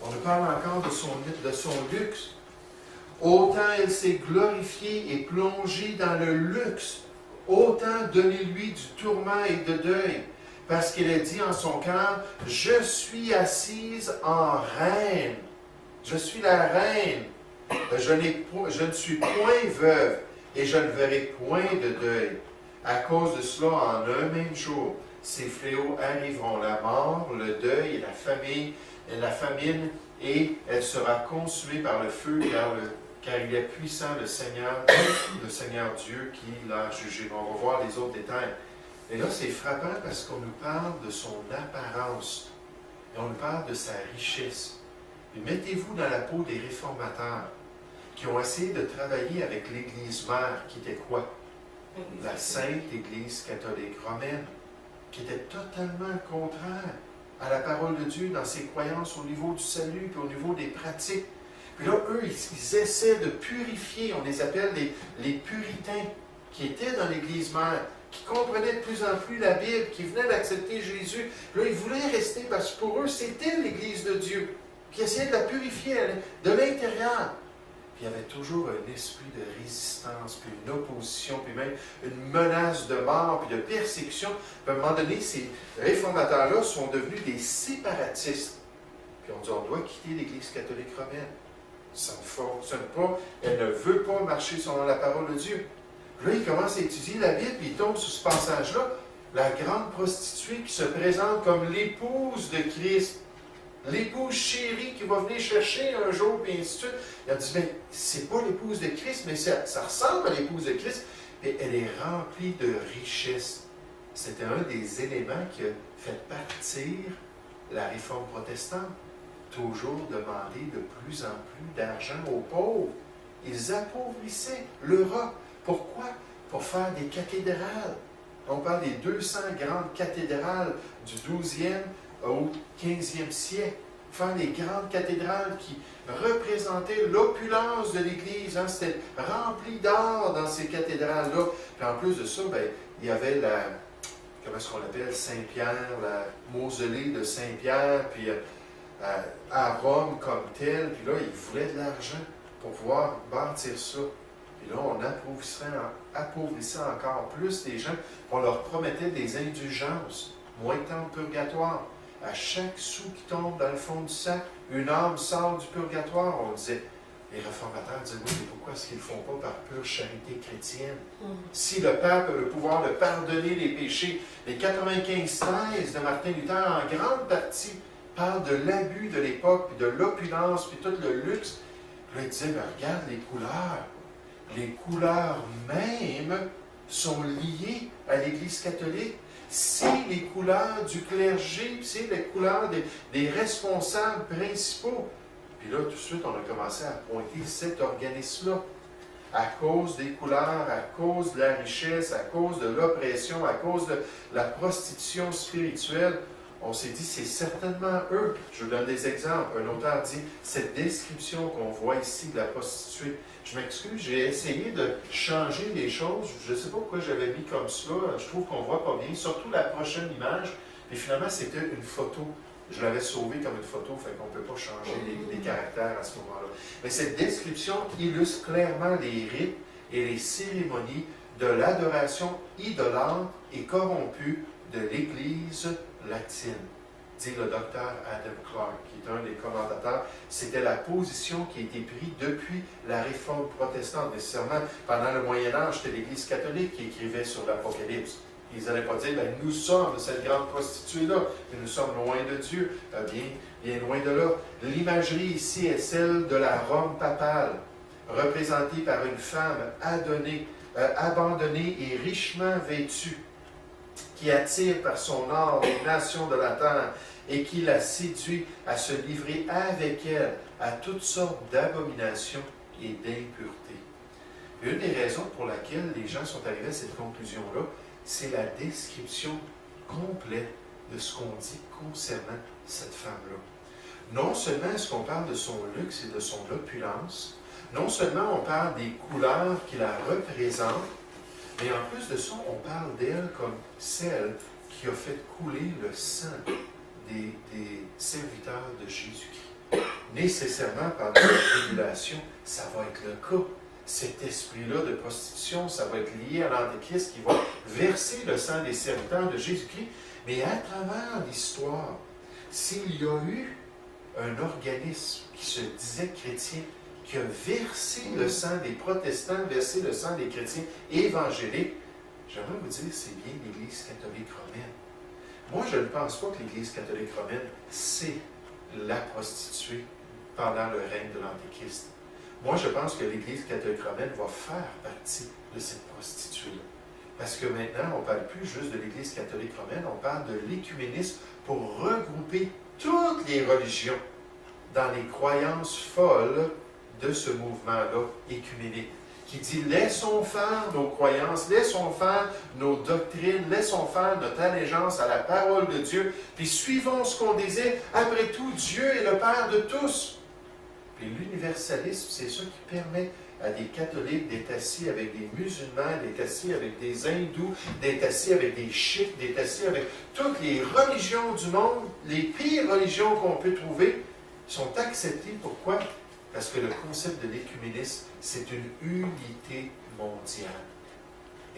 on nous parle encore de son luxe. Autant elle s'est glorifiée et plongée dans le luxe, autant donnez-lui du tourment et de deuil, parce qu'elle a dit en son cœur, « Je suis assise en reine, je suis la reine, je ne suis point veuve, et je ne verrai point de deuil. À cause de cela, en un même jour, ces fléaux arriveront, la mort, le deuil et la famine, et elle sera consumée par le feu, car il est puissant le Seigneur Dieu qui l'a jugé. On va voir les autres détails. Et là, c'est frappant parce qu'on nous parle de son apparence, et on nous parle de sa richesse. Et mettez-vous dans la peau des réformateurs qui ont essayé de travailler avec l'Église mère, qui était quoi? La Sainte Église catholique romaine, qui était totalement contraire à la parole de Dieu dans ses croyances au niveau du salut et au niveau des pratiques. Puis là, eux, ils essaient de purifier, on les appelle les puritains, qui étaient dans l'Église mère, qui comprenaient de plus en plus la Bible, qui venaient d'accepter Jésus. Puis là, ils voulaient rester, parce que pour eux, c'était l'Église de Dieu, qui essayaient de la purifier de l'intérieur. Puis il y avait toujours un esprit de résistance, puis une opposition, puis même une menace de mort, puis de persécution. Puis à un moment donné, ces réformateurs-là sont devenus des séparatistes. Puis on dit, on doit quitter l'Église catholique romaine. Ça ne fonctionne pas. Elle ne veut pas marcher selon la parole de Dieu. Puis là, il commence à étudier la Bible, puis il tombe sur ce passage-là. La grande prostituée qui se présente comme l'épouse de Christ. L'épouse chérie qui va venir chercher un jour, puis ainsi de suite. Il a dit, mais c'est pas l'épouse de Christ, mais ça ressemble à l'épouse de Christ. et elle est remplie de richesses. C'était un des éléments qui a fait partir la réforme protestante. Toujours demander de plus en plus d'argent aux pauvres. Ils appauvissaient l'Europe. Pourquoi? Pour faire des cathédrales. On parle des 200 grandes cathédrales du 12e au 15e siècle. Faire des grandes cathédrales qui représentaient l'opulence de l'Église. Hein? C'était rempli d'or dans ces cathédrales-là. Puis en plus de ça, ben, il y avait comment est-ce qu'on l'appelle, Saint-Pierre, la mausolée de Saint-Pierre, puis à Rome comme tel. Puis là, ils voulaient de l'argent pour pouvoir bâtir ça. Puis là, on appauvrissait encore plus les gens. On leur promettait des indulgences, moins de temps de purgatoire. À chaque sou qui tombe dans le fond du sac, une âme sort du purgatoire. On disait, les réformateurs disaient, oui, mais pourquoi est-ce qu'ils ne le font pas par pure charité chrétienne? Si le pape a le pouvoir de pardonner les péchés, les 95 thèses de Martin Luther, en grande partie, parlent de l'abus de l'époque, puis de l'opulence, puis tout le luxe. Puis là, il disait, ben, regarde les couleurs. Les couleurs mêmes sont liées à l'Église catholique. C'est les couleurs du clergé, c'est les couleurs des responsables principaux. Puis là, tout de suite, on a commencé à pointer cet organisme-là. À cause des couleurs, à cause de la richesse, à cause de l'oppression, à cause de la prostitution spirituelle, on s'est dit, c'est certainement eux. Je vous donne des exemples. Un auteur dit, cette description qu'on voit ici de la prostituée, je m'excuse, j'ai essayé de changer les choses. Je ne sais pas pourquoi j'avais mis comme ça. Je trouve qu'on ne voit pas bien, surtout la prochaine image. Et finalement, c'était une photo. Je l'avais sauvée comme une photo, fait qu'on ne peut pas changer les caractères à ce moment-là. Mais cette description illustre clairement les rites et les cérémonies de l'adoration idolâtre et corrompue de l'Église latine, dit le docteur Adam Clarke, qui est un des commentateurs. C'était la position qui a été prise depuis la réforme protestante. Nécessairement, pendant le Moyen-Âge, c'était l'Église catholique qui écrivait sur l'Apocalypse. Ils n'allaient pas dire, ben, nous sommes cette grande prostituée-là, mais nous sommes loin de Dieu, bien loin de là. L'imagerie ici est celle de la Rome papale, représentée par une femme abandonnée et richement vêtue, qui attire par son or les nations de la terre et qui la séduit à se livrer avec elle à toutes sortes d'abominations et d'impuretés. Une des raisons pour laquelle les gens sont arrivés à cette conclusion-là, c'est la description complète de ce qu'on dit concernant cette femme-là. Non seulement est-ce qu'on parle de son luxe et de son opulence, non seulement on parle des couleurs qui la représentent, mais en plus de ça, on parle d'elle comme celle qui a fait couler le sang des serviteurs de Jésus-Christ. Nécessairement, par la tribulation, ça va être le cas. Cet esprit-là de prostitution, ça va être lié à l'Antéchrist qui va verser le sang des serviteurs de Jésus-Christ. Mais à travers l'histoire, s'il y a eu un organisme qui se disait chrétien, qui a versé le sang des protestants, versé le sang des chrétiens évangéliques, j'aimerais vous dire, c'est bien l'Église catholique romaine. Moi, je ne pense pas que l'Église catholique romaine, c'est la prostituée pendant le règne de l'Antéchrist. Moi, je pense que l'Église catholique romaine va faire partie de cette prostituée-là. Parce que maintenant, on ne parle plus juste de l'Église catholique romaine, on parle de l'écuménisme pour regrouper toutes les religions dans les croyances folles de ce mouvement-là écuménique, qui dit « laissons faire nos croyances, laissons faire nos doctrines, laissons faire notre allégeance à la parole de Dieu, puis suivons ce qu'on désire. Après tout, Dieu est le Père de tous. » Puis l'universalisme, c'est ça qui permet à des catholiques d'être assis avec des musulmans, d'être assis avec des hindous, d'être assis avec des chiites, d'être assis avec toutes les religions du monde, les pires religions qu'on peut trouver, sont acceptées. Pourquoi? Parce que le concept de l'écuménisme, c'est une unité mondiale.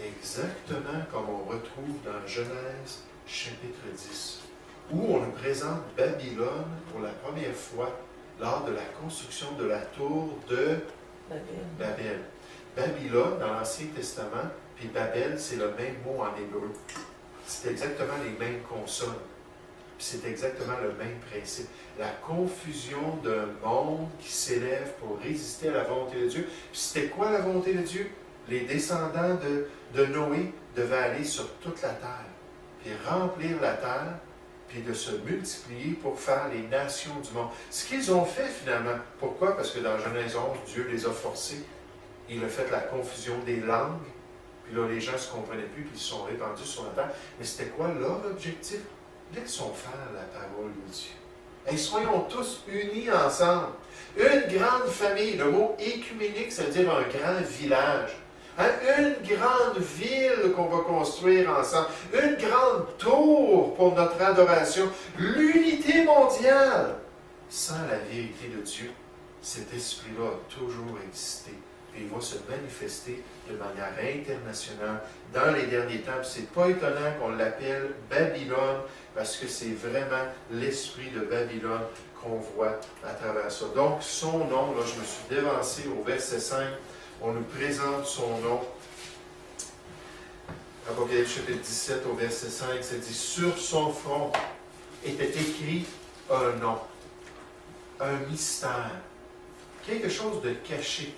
Exactement comme on retrouve dans Genèse chapitre 10, où on nous présente Babylone pour la première fois lors de la construction de la tour de Babel. Babylone, dans l'Ancien Testament, puis Babel, c'est le même mot en hébreu. C'est exactement les mêmes consonnes. Puis c'est exactement le même principe. La confusion d'un monde qui s'élève pour résister à la volonté de Dieu. Puis c'était quoi la volonté de Dieu? Les descendants de Noé devaient aller sur toute la terre, puis remplir la terre, puis de se multiplier pour faire les nations du monde. Ce qu'ils ont fait finalement. Pourquoi? Parce que dans Genèse 11, Dieu les a forcés. Il a fait la confusion des langues, puis là, les gens ne se comprenaient plus, puis ils se sont répandus sur la terre. Mais c'était quoi leur objectif? Laissons faire la parole de Dieu. Et soyons tous unis ensemble. Une grande famille, le mot écuménique, ça veut dire un grand village. Hein? Une grande ville qu'on va construire ensemble. Une grande tour pour notre adoration. L'unité mondiale. Sans la vérité de Dieu, cet esprit-là a toujours existé. Et il va se manifester de manière internationale dans les derniers temps. Ce n'est pas étonnant qu'on l'appelle Babylone, parce que c'est vraiment l'esprit de Babylone qu'on voit à travers ça. Donc, son nom, là, je me suis dévancé au verset 5, on nous présente son nom. Apocalypse chapitre 17 au verset 5, ça dit « Sur son front était écrit un nom, un mystère, quelque chose de caché.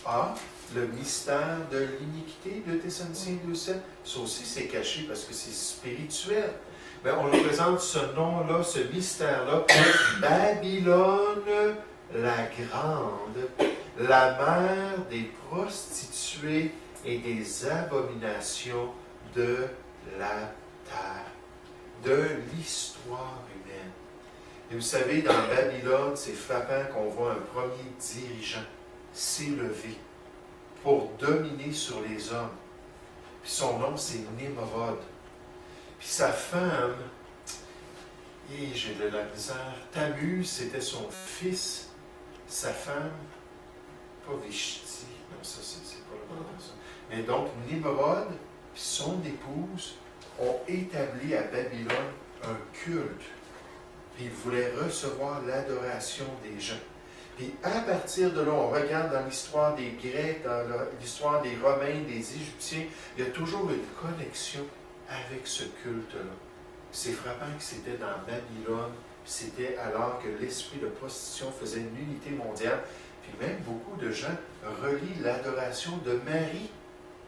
Ah, le mystère de l'iniquité de Thessaloniciens 2,7. Ça aussi, c'est caché parce que c'est spirituel. Mais on nous présente ce nom-là, ce mystère-là, Babylone la Grande, la mère des prostituées et des abominations de la terre, de l'histoire humaine. Et vous savez, dans Babylone, c'est frappant qu'on voit un premier dirigeant s'élever pour dominer sur les hommes. Puis son nom, c'est Nimrod. Puis sa femme, et j'ai de la misère, Tammuz, c'était son fils. Sa femme, pas Vishti, non, ça, c'est pas le bon ça. Mais donc, Nimrod, puis son épouse, ont établi à Babylone un culte. Puis ils voulaient recevoir l'adoration des gens. Puis à partir de là, on regarde dans l'histoire des Grecs, dans l'histoire des Romains, des Égyptiens, il y a toujours une connexion avec ce culte-là. C'est frappant que c'était dans Babylone, puis c'était alors que l'esprit de prostitution faisait une unité mondiale. Puis même beaucoup de gens relient l'adoration de Marie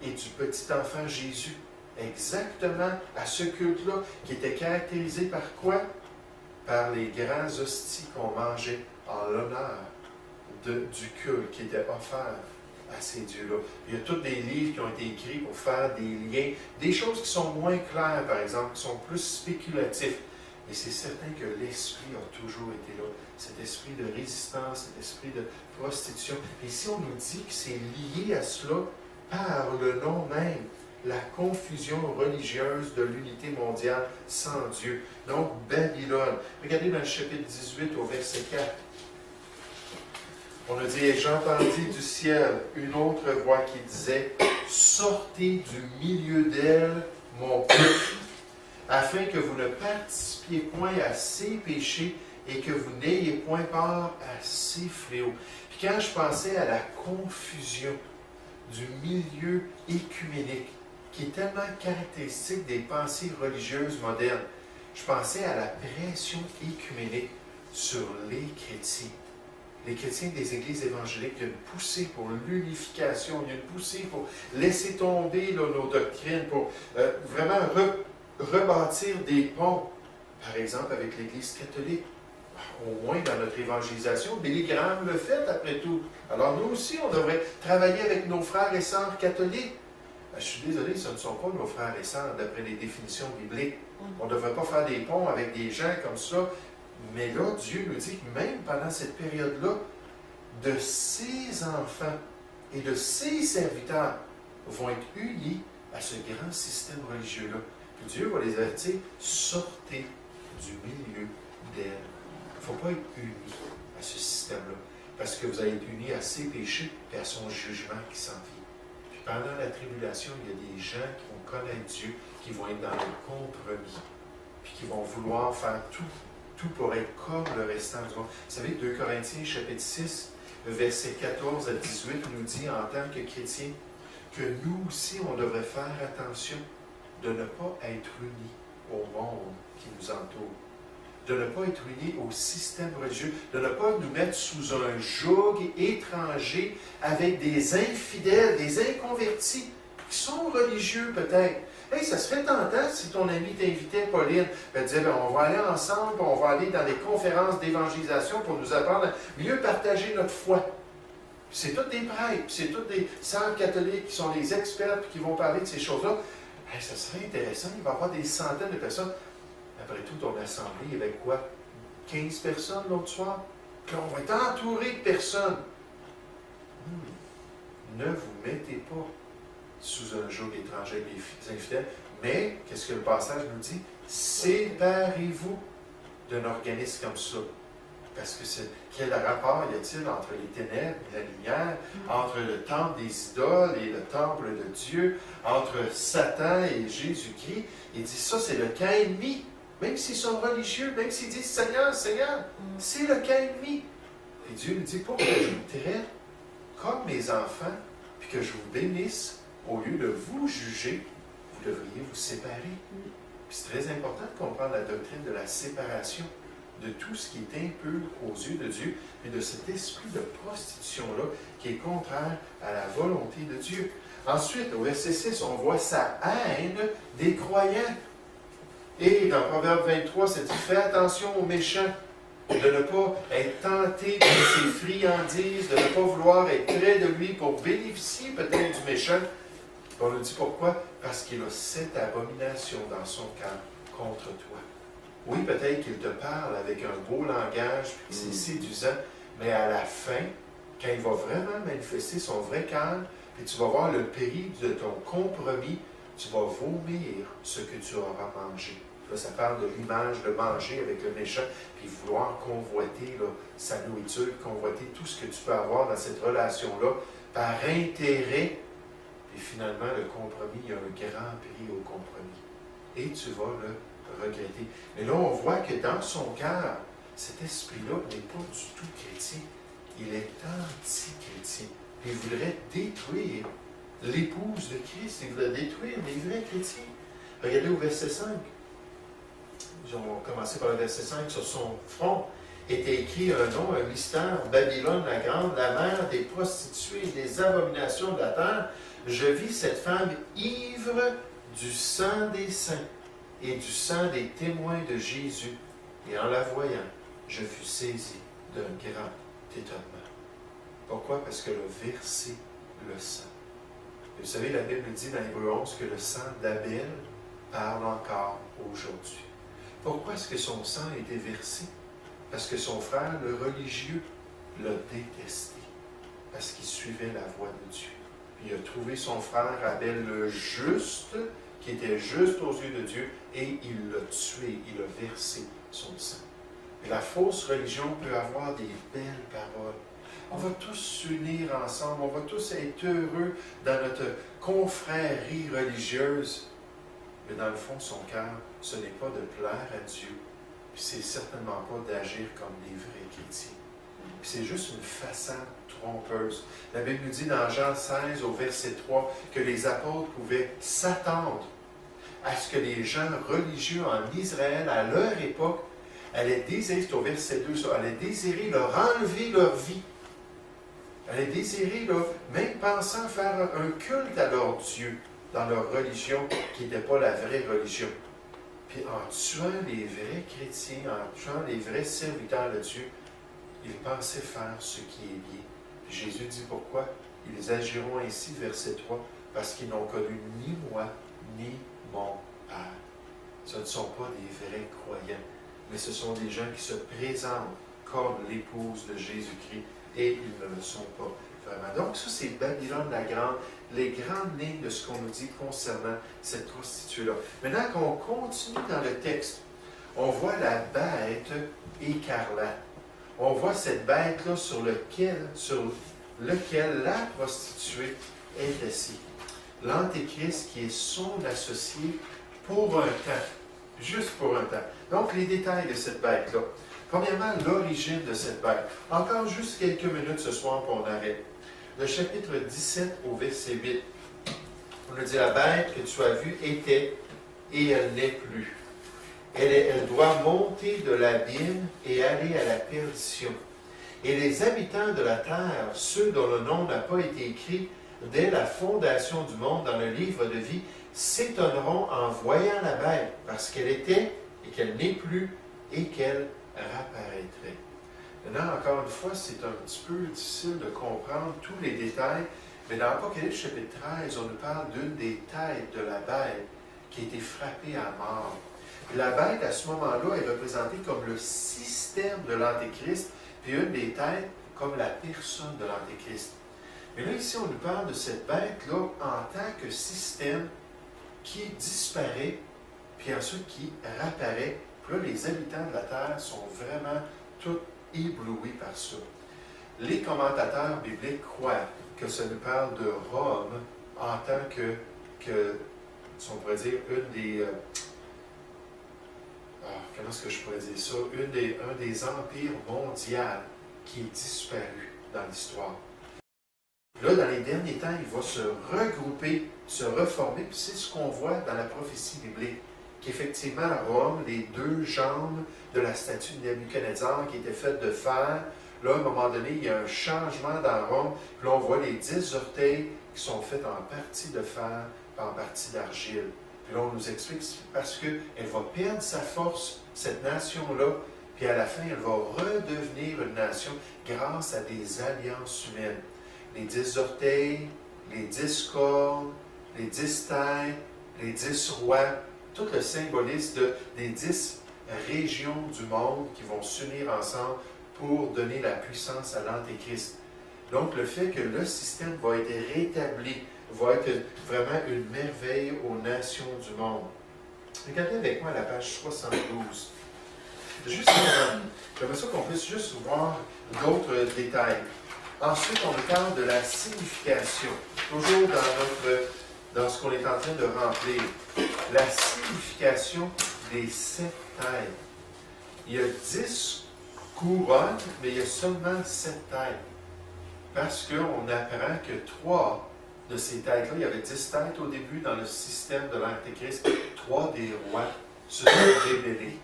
et du petit enfant Jésus exactement à ce culte-là, qui était caractérisé par quoi? Par les grands hosties qu'on mangeait en l'honneur du culte qui était offert à ces dieux-là. Il y a tous des livres qui ont été écrits pour faire des liens, des choses qui sont moins claires, par exemple, qui sont plus spéculatifs. Et c'est certain que l'esprit a toujours été là. Cet esprit de résistance, cet esprit de prostitution. Et si on nous dit que c'est lié à cela par le nom même, la confusion religieuse de l'unité mondiale sans Dieu. Donc, Babylone. Regardez dans le chapitre 18 au verset 4. On a dit, et j'entendis du ciel une autre voix qui disait, sortez du milieu d'elle, mon peuple, afin que vous ne participiez point à ses péchés et que vous n'ayez point part à ses fléaux. Puis quand je pensais à la confusion du milieu écuménique, qui est tellement caractéristique des pensées religieuses modernes, je pensais à la pression écuménique sur les chrétiens. Les chrétiens des églises évangéliques, il y a une poussée pour l'unification, il y a une poussée pour laisser tomber là, nos doctrines, pour vraiment rebâtir des ponts. Par exemple, avec l'Église catholique, au moins dans notre évangélisation, Billy Graham le fait après tout. Alors nous aussi, on devrait travailler avec nos frères et sœurs catholiques. Je suis désolé, ce ne sont pas nos frères et sœurs d'après les définitions bibliques. On ne devrait pas faire des ponts avec des gens comme ça. Mais là, Dieu nous dit que même pendant cette période-là, de ses enfants et de ses serviteurs vont être unis à ce grand système religieux-là. Puis Dieu va les avertir, sortez du milieu d'elle. Il ne faut pas être unis à ce système-là, parce que vous allez être unis à ses péchés et à son jugement qui s'en vient. Puis pendant la tribulation, il y a des gens qui vont connaître Dieu, qui vont être dans le compromis, puis qui vont vouloir faire tout pour être comme le restant du monde. Vous savez, 2 Corinthiens, chapitre 6, verset 14 à 18, nous dit en tant que chrétiens que nous aussi, on devrait faire attention de ne pas être unis au monde qui nous entoure. de ne pas être unis au système religieux, de ne pas nous mettre sous un joug étranger avec des infidèles, des inconvertis, qui sont religieux peut-être. Hey, ça serait tentant si ton ami t'invitait, Pauline, elle disait, ben, on va aller ensemble, on va aller dans des conférences d'évangélisation pour nous apprendre à mieux partager notre foi. C'est tous des prêtres, c'est tous des sœurs catholiques qui sont des experts et qui vont parler de ces choses-là. Hey, ça serait intéressant, il va y avoir des centaines de personnes. Après tout, ton assemblée, il y avait quoi? 15 personnes l'autre soir? Puis on va être entouré de personnes. Ne vous mettez pas sous un joug étranger avec les infidèles. Mais, qu'est-ce que le passage nous dit? Séparez-vous d'un organisme comme ça. Parce que quel rapport y a-t-il entre les ténèbres et la lumière, entre le temple des idoles et le temple de Dieu, entre Satan et Jésus-Christ? Il dit ça, c'est le camp ennemi. Même s'ils sont religieux, même s'ils disent Seigneur, Seigneur, c'est le camp ennemi. Et Dieu lui dit, pour que je vous traite comme mes enfants, puis que je vous bénisse, au lieu de vous juger, vous devriez vous séparer. Puis c'est très important de comprendre la doctrine de la séparation de tout ce qui est impur aux yeux de Dieu et de cet esprit de prostitution-là qui est contraire à la volonté de Dieu. Ensuite, au verset 6, on voit sa haine des croyants. Et dans Proverbe 23, ça dit, fais attention aux méchants, de ne pas être tenté par ses friandises, de ne pas vouloir être près de lui pour bénéficier peut-être du méchant. On nous dit pourquoi? Parce qu'il a cette abomination dans son cœur contre toi. Oui, peut-être qu'il te parle avec un beau langage, puis c'est séduisant, mais à la fin, quand il va vraiment manifester son vrai cœur, puis tu vas voir le péril de ton compromis, tu vas vomir ce que tu auras mangé. Là, ça parle de l'image de manger avec le méchant, puis vouloir convoiter là, sa nourriture, convoiter tout ce que tu peux avoir dans cette relation-là, par intérêt. Et finalement, le compromis, il y a un grand prix au compromis. Et tu vas le regretter. Mais là, on voit que dans son cœur, cet esprit-là n'est pas du tout chrétien. Il est anti-chrétien. Il voudrait détruire l'épouse de Christ. Il voudrait détruire les vrais chrétiens. Regardez au verset 5. On va commencer par le verset 5. Sur son front était écrit un nom, un mystère, Babylone la grande, la mère des prostituées et des abominations de la terre. Je vis cette femme ivre du sang des saints et du sang des témoins de Jésus. Et en la voyant, je fus saisi d'un grand étonnement. Pourquoi? Parce que le versé le sang. Et vous savez, la Bible dit dans Hébreux 11 que le sang d'Abel parle encore aujourd'hui. Pourquoi est-ce que son sang a été versé? Parce que son frère, le religieux, l'a détesté. Parce qu'il suivait la voie de Dieu. Il a trouvé son frère Abel le juste, qui était juste aux yeux de Dieu, et il l'a tué, il a versé son sang. Et la fausse religion peut avoir des belles paroles. On va tous s'unir ensemble, on va tous être heureux dans notre confrérie religieuse. Mais dans le fond, son cœur, ce n'est pas de plaire à Dieu, puis c'est certainement pas d'agir comme des vrais chrétiens. Puis c'est juste une façade trompeuse. La Bible nous dit dans Jean 16, au verset 3, que les apôtres pouvaient s'attendre à ce que les gens religieux en Israël, à leur époque, allaient désirer, c'est au verset 2, ça, allaient désirer leur enlever leur vie. Allaient désirer, là, même pensant faire un culte à leur Dieu dans leur religion qui n'était pas la vraie religion. Puis en tuant les vrais chrétiens, en tuant les vrais serviteurs de Dieu, ils pensaient faire ce qui est bien. Puis Jésus dit pourquoi? Ils agiront ainsi, verset 3, parce qu'ils n'ont connu ni moi, ni mon Père. Ce ne sont pas des vrais croyants, mais ce sont des gens qui se présentent comme l'épouse de Jésus-Christ, et ils ne le sont pas vraiment. Donc ça, c'est Babylone la Grande, les grandes lignes de ce qu'on nous dit concernant cette prostituée-là. Maintenant qu'on continue dans le texte, on voit la bête écarlate. On voit cette bête-là sur lequel la prostituée est assise. L'Antéchrist qui est son associé pour un temps, juste pour un temps. Donc, les détails de cette bête-là. Premièrement, l'origine de cette bête. Encore juste quelques minutes ce soir, puis on arrête. Le chapitre 17 au verset 8. On nous dit, la bête que tu as vue était, et elle n'est plus. Elle doit monter de l'abîme et aller à la perdition. Et les habitants de la terre, ceux dont le nom n'a pas été écrit dès la fondation du monde dans le livre de vie, s'étonneront en voyant la bête, parce qu'elle était et qu'elle n'est plus et qu'elle réapparaîtrait. Maintenant, encore une fois, c'est un petit peu difficile de comprendre tous les détails, mais dans Apocalypse chapitre 13, on nous parle d'une des têtes de la bête qui a été frappée à mort. La bête, à ce moment-là, est représentée comme le système de l'Antéchrist, puis une des têtes comme la personne de l'Antéchrist. Mais là, ici, on nous parle de cette bête-là en tant que système qui disparaît, puis ensuite qui réapparaît. Puis là, les habitants de la Terre sont vraiment tous éblouis par ça. Les commentateurs bibliques croient que ça nous parle de Rome en tant que si on pourrait dire, une des... comment est-ce que je pourrais dire ça? Un des empires mondiaux qui est disparu dans l'histoire. Là, dans les derniers temps, il va se regrouper, se reformer, puis c'est ce qu'on voit dans la prophétie biblique, qu'effectivement, Rome, les deux jambes de la statue de Nebuchadnezzar qui était faite de fer, là, à un moment donné, il y a un changement dans Rome, puis là, on voit les 10 orteils qui sont faits en partie de fer, en partie d'argile. Puis là, on nous explique parce qu'elle va perdre sa force, cette nation-là, puis à la fin, elle va redevenir une nation grâce à des alliances humaines. Les 10 orteils, les 10 cornes, les 10 têtes, les 10 rois, tout le symbolisme des 10 régions du monde qui vont s'unir ensemble pour donner la puissance à l'Antéchrist. Donc, le fait que le système va être rétabli, va être vraiment une merveille aux nations du monde. Regardez avec moi la page 72. Juste avant, j'aimerais ça qu'on puisse juste voir d'autres détails. Ensuite, on nous parle de la signification, toujours dans ce qu'on est en train de remplir. La signification des 7 têtes. Il y a 10 couronnes, mais il y a seulement 7 têtes. Parce qu'on apprend que 3 de ces têtes-là, il y avait 10 têtes au début dans le système de l'Antéchrist. 3 des rois se sont rébellés.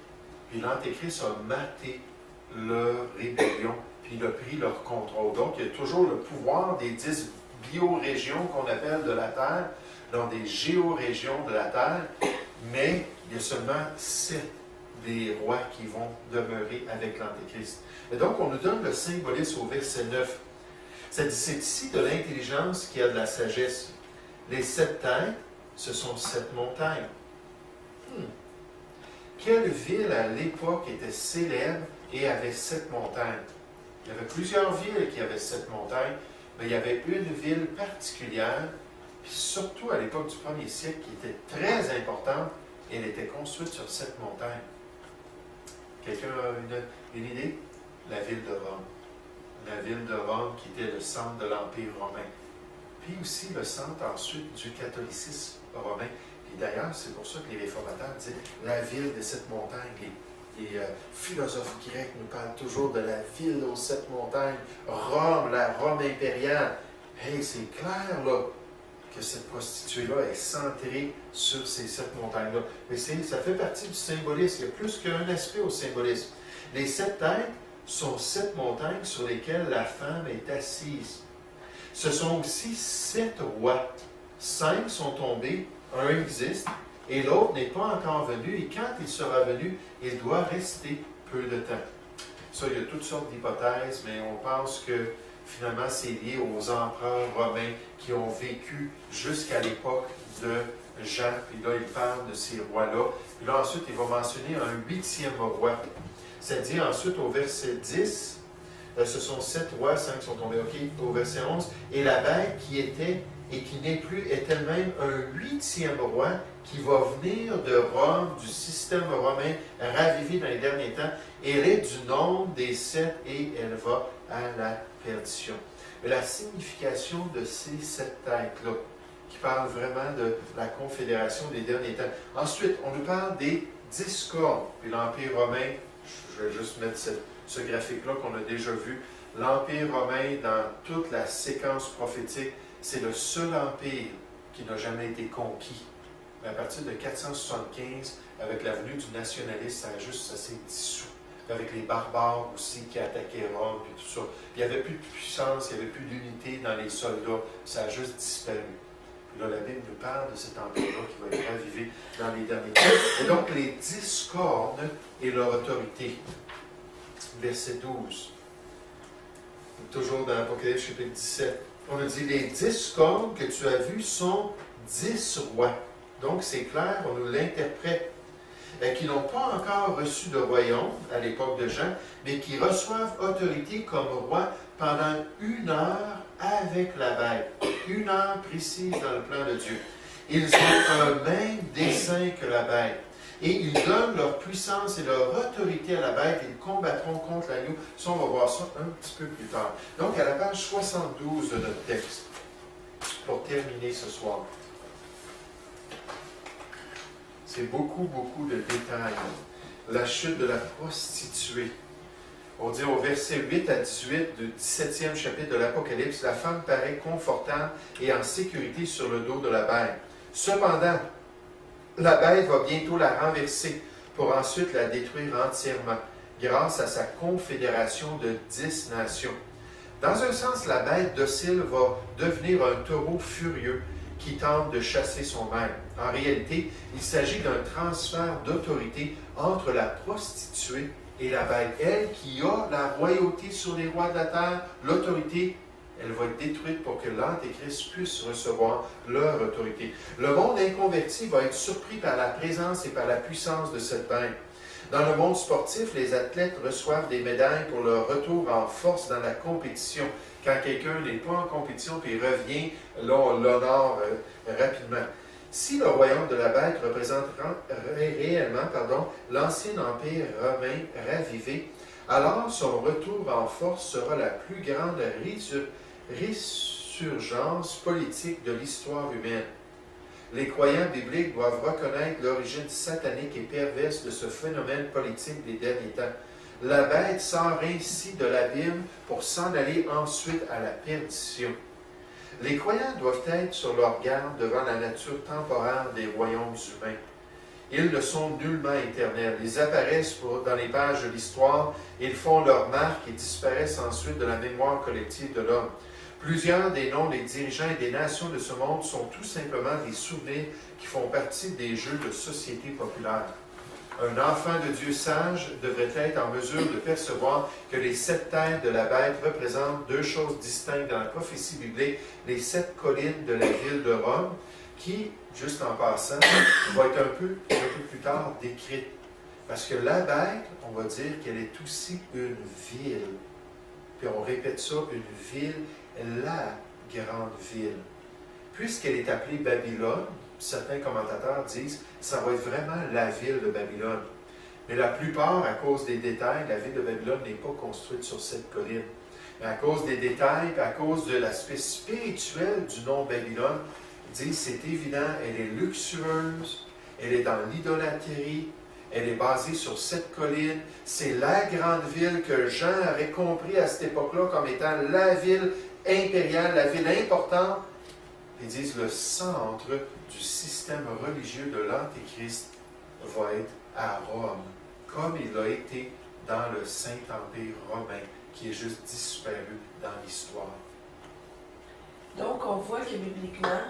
Puis l'Antéchrist a maté leur rébellion, puis il a pris leur contrôle. Donc, il y a toujours le pouvoir des 10 biorégions qu'on appelle de la Terre, dans des géorégions de la Terre, mais il y a seulement 7 des rois qui vont demeurer avec l'Antéchrist. Et donc, on nous donne le symbolisme au verset 9. C'est ici de l'intelligence qui a de la sagesse. Les 7 têtes, ce sont 7 montagnes. Quelle ville à l'époque était célèbre et avait 7 montagnes? Il y avait plusieurs villes qui avaient 7 montagnes, mais il y avait une ville particulière, puis surtout à l'époque du 1er siècle, qui était très importante, et elle était construite sur 7 montagnes. Quelqu'un a une idée? La ville de Rome. La ville de Rome qui était le centre de l'Empire romain. Puis aussi le centre ensuite du catholicisme romain. Puis d'ailleurs, c'est pour ça que les réformateurs disaient la ville des 7 montagnes. Les philosophes grecs nous parlent toujours de la ville aux 7 montagnes. Rome, la Rome impériale. Hey, c'est clair là que cette prostituée-là est centrée sur ces 7 montagnes-là. Mais ça fait partie du symbolisme. Il y a plus qu'un aspect au symbolisme. Les 7 têtes sont 7 montagnes sur lesquelles la femme est assise. Ce sont aussi 7 rois. 5 sont tombés, un existe, et l'autre n'est pas encore venu, et quand il sera venu, il doit rester peu de temps. Ça, il y a toutes sortes d'hypothèses, mais on pense que finalement, c'est lié aux empereurs romains qui ont vécu jusqu'à l'époque de Jean, puis là, il parle de ces rois-là. Puis là, ensuite, il va mentionner un 8e roi. Ça dit ensuite au verset 10, ce sont 7 rois, 5 sont tombés, ok, au verset 11, et la bête qui était et qui n'est plus est elle-même un 8e roi qui va venir de Rome, du système romain ravivé dans les derniers temps. Elle est du nombre des 7 et elle va à la perdition. Mais la signification de ces 7 têtes-là, qui parlent vraiment de la confédération des derniers temps. Ensuite, on nous parle des 10 cornes, puis l'Empire romain. Je vais juste mettre ce graphique-là qu'on a déjà vu. L'Empire romain, dans toute la séquence prophétique, c'est le seul empire qui n'a jamais été conquis Mais à partir de 475, avec la venue du nationalisme, ça s'est dissous. Avec les barbares aussi qui attaquaient Rome et tout ça. Il n'y avait plus de puissance, il n'y avait plus d'unité dans les soldats. Ça a juste disparu. Puis là, la Bible nous parle de cet empire-là qui va être ravivé dans les derniers temps. Et donc, les discordes et leur autorité. Verset 12. Toujours dans l'Apocalypse chapitre 17. On a dit, les 10 cornes que tu as vues sont 10 rois. Donc, c'est clair, on nous l'interprète. Qui n'ont pas encore reçu de royaume à l'époque de Jean, mais qui reçoivent autorité comme roi pendant 1 heure avec la bête. 1 heure précise dans le plan de Dieu. Ils ont un même dessein que la bête. Et ils donnent leur puissance et leur autorité à la bête et ils combattront contre l'agneau. Ça, on va voir ça un petit peu plus tard. Donc, à la page 72 de notre texte, pour terminer ce soir. C'est beaucoup de détails. La chute de la prostituée. On dit au verset 8 à 18 du 17e chapitre de l'Apocalypse, la femme paraît confortable et en sécurité sur le dos de la bête. Cependant, la bête va bientôt la renverser pour ensuite la détruire entièrement, grâce à sa confédération de 10 nations. Dans un sens, la bête docile va devenir un taureau furieux qui tente de chasser son maître. En réalité, il s'agit d'un transfert d'autorité entre la prostituée et la bête. Elle qui a la royauté sur les rois de la terre, l'autorité, elle va être détruite pour que l'Antéchrist puisse recevoir leur autorité. Le monde inconverti va être surpris par la présence et par la puissance de cette bête. Dans le monde sportif, les athlètes reçoivent des médailles pour leur retour en force dans la compétition. Quand quelqu'un n'est pas en compétition puis revient, là, on l'honore rapidement. Si le royaume de la bête représentera réellement l'ancien empire romain ravivé, alors son retour en force sera la plus grande résurgence politique de l'histoire humaine. Les croyants bibliques doivent reconnaître l'origine satanique et perverse de ce phénomène politique des derniers temps. La bête sort ainsi de l'abîme pour s'en aller ensuite à la perdition. Les croyants doivent être sur leur garde devant la nature temporaire des royaumes humains. Ils ne sont nullement éternels. Ils apparaissent dans les pages de l'histoire, ils font leur marque et disparaissent ensuite de la mémoire collective de l'homme. Plusieurs des noms des dirigeants et des nations de ce monde sont tout simplement des souvenirs qui font partie des jeux de société populaire. Un enfant de Dieu sage devrait être en mesure de percevoir que les 7 têtes de la bête représentent 2 choses distinctes dans la prophétie biblique, les 7 collines de la ville de Rome, qui, juste en passant, va être un peu plus tard décrite. Parce que la bête, on va dire qu'elle est aussi une ville. Puis on répète ça, une ville, la grande ville. Puisqu'elle est appelée Babylone, certains commentateurs disent que ça va être vraiment la ville de Babylone. Mais la plupart, à cause des détails, la ville de Babylone n'est pas construite sur cette colline. Mais à cause des détails, à cause de l'aspect spirituel du nom Babylone, ils disent c'est évident, elle est luxueuse, elle est dans l'idolâtrie, elle est basée sur cette colline. C'est la grande ville que Jean avait compris à cette époque-là comme étant la ville impériale, la ville importante. Ils disent le centre du système religieux de l'Antéchrist va être à Rome, comme il a été dans le Saint-Empire romain, qui est juste disparu dans l'histoire. Donc, on voit que bibliquement,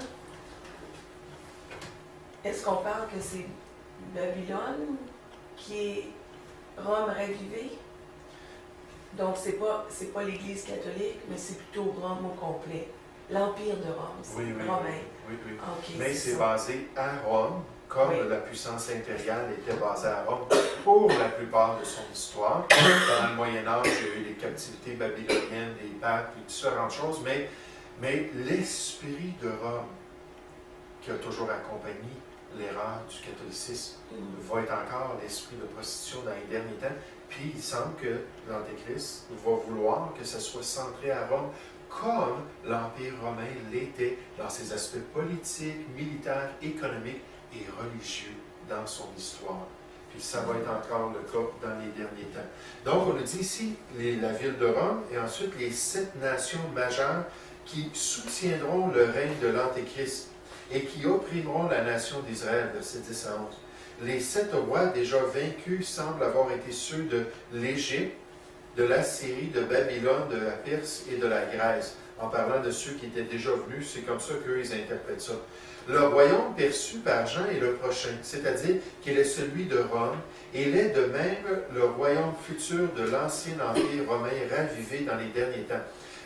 est-ce qu'on parle que c'est Babylone qui est Rome ravivée? Donc, c'est pas l'Église catholique, mais c'est plutôt Rome au complet. L'Empire de Rome, c'est romain. Oui. Okay, mais c'est ça. basé à Rome, comme la puissance impériale était basée à Rome pour la plupart de son histoire. Pendant le Moyen-Âge, il y a eu les captivités babyloniennes, des papes, et différentes choses, mais l'esprit de Rome, qui a toujours accompagné l'erreur du catholicisme, va être encore l'esprit de prostitution dans les derniers temps. Puis il semble que l'Antéchrist va vouloir que ça soit centré à Rome, comme l'Empire romain l'était dans ses aspects politiques, militaires, économiques et religieux dans son histoire. Puis ça va être encore le cas dans les derniers temps. Donc, on a dit ici la ville de Rome et ensuite les 7 nations majeures qui soutiendront le règne de l'Antéchrist. et qui opprimeront la nation d'Israël, verset 10 à 11. Les 7 rois déjà vaincus semblent avoir été ceux de l'Égypte, de l'Assyrie, de Babylone, de la Perse et de la Grèce. En parlant de ceux qui étaient déjà venus, c'est comme ça qu'eux, ils interprètent ça. Le royaume perçu par Jean est le prochain, c'est-à-dire qu'il est celui de Rome, et il est de même le royaume futur de l'ancien empire romain ravivé dans les derniers temps.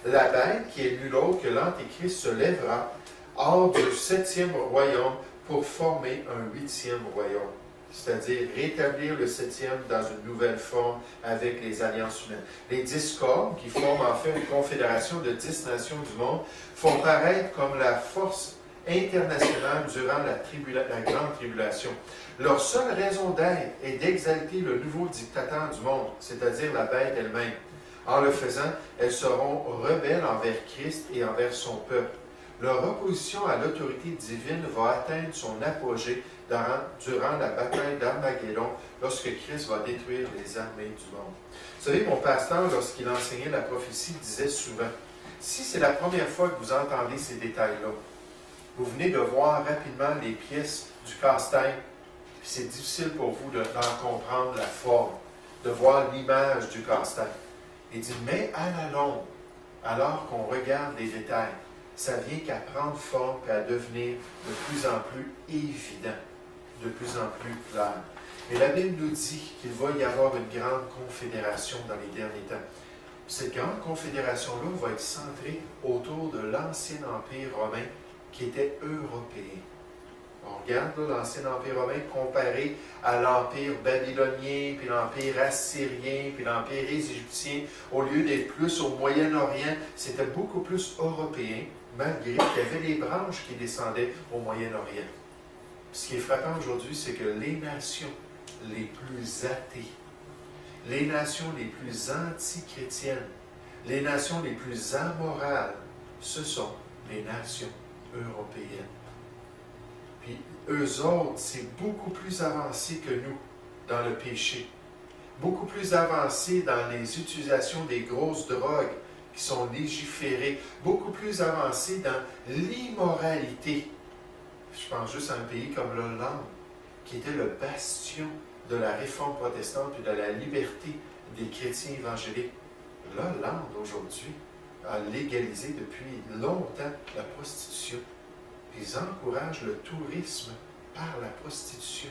La bête, qui est nul autre que l'Antéchrist, se lèvera hors du 7e royaume pour former un 8e royaume, c'est-à-dire rétablir le 7e dans une nouvelle forme avec les alliances humaines. Les 10 cornes, qui forment en fait une confédération de 10 nations du monde, font paraître comme la force internationale durant la grande tribulation. Leur seule raison d'être est d'exalter le nouveau dictateur du monde, c'est-à-dire la bête elle-même. En le faisant, elles seront rebelles envers Christ et envers son peuple. Leur opposition à l'autorité divine va atteindre son apogée durant la bataille d'Armageddon, lorsque Christ va détruire les armées du monde. Vous savez, mon pasteur, lorsqu'il enseignait la prophétie, disait souvent, si c'est la première fois que vous entendez ces détails-là, vous venez de voir rapidement les pièces du casse-tête, puis c'est difficile pour vous d'en comprendre la forme, de voir l'image du casse-tête. Il dit, mais à la longue, alors qu'on regarde les détails, ça vient qu'à prendre forme et à devenir de plus en plus évident, de plus en plus clair. Et la Bible nous dit qu'il va y avoir une grande confédération dans les derniers temps. Cette grande confédération-là va être centrée autour de l'ancien empire romain qui était européen. On regarde l'ancien empire romain comparé à l'empire babylonien, puis l'empire assyrien, puis l'empire égyptien. Au lieu d'être plus au Moyen-Orient, c'était beaucoup plus européen, malgré qu'il y avait des branches qui descendaient au Moyen-Orient. Ce qui est frappant aujourd'hui, c'est que les nations les plus athées, les nations les plus anti-chrétiennes, les nations les plus amorales, ce sont les nations européennes. Puis eux autres, c'est beaucoup plus avancé que nous dans le péché, beaucoup plus avancé dans les utilisations des grosses drogues qui sont légiférées, beaucoup plus avancé dans l'immoralité. Je pense juste à un pays comme l'Hollande, qui était le bastion de la réforme protestante et de la liberté des chrétiens évangéliques. L'Hollande, aujourd'hui, a légalisé depuis longtemps la prostitution. Ils encouragent le tourisme par la prostitution.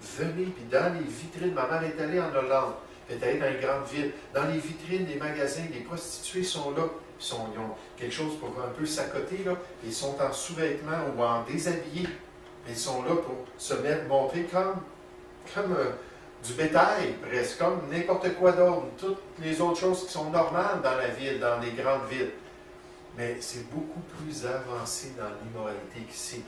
Venez, puis dans les vitrines, ma mère est allée en Hollande, elle est allée dans les grandes villes, dans les vitrines des magasins, les prostituées sont là, ils ont quelque chose pour un peu s'accoter, là, ils sont en sous-vêtements ou en déshabillés, ils sont là pour se mettre, montrer comme du bétail, presque, comme n'importe quoi d'autre, toutes les autres choses qui sont normales dans la ville, dans les grandes villes. Mais c'est beaucoup plus avancé dans l'immoralité qu'ici.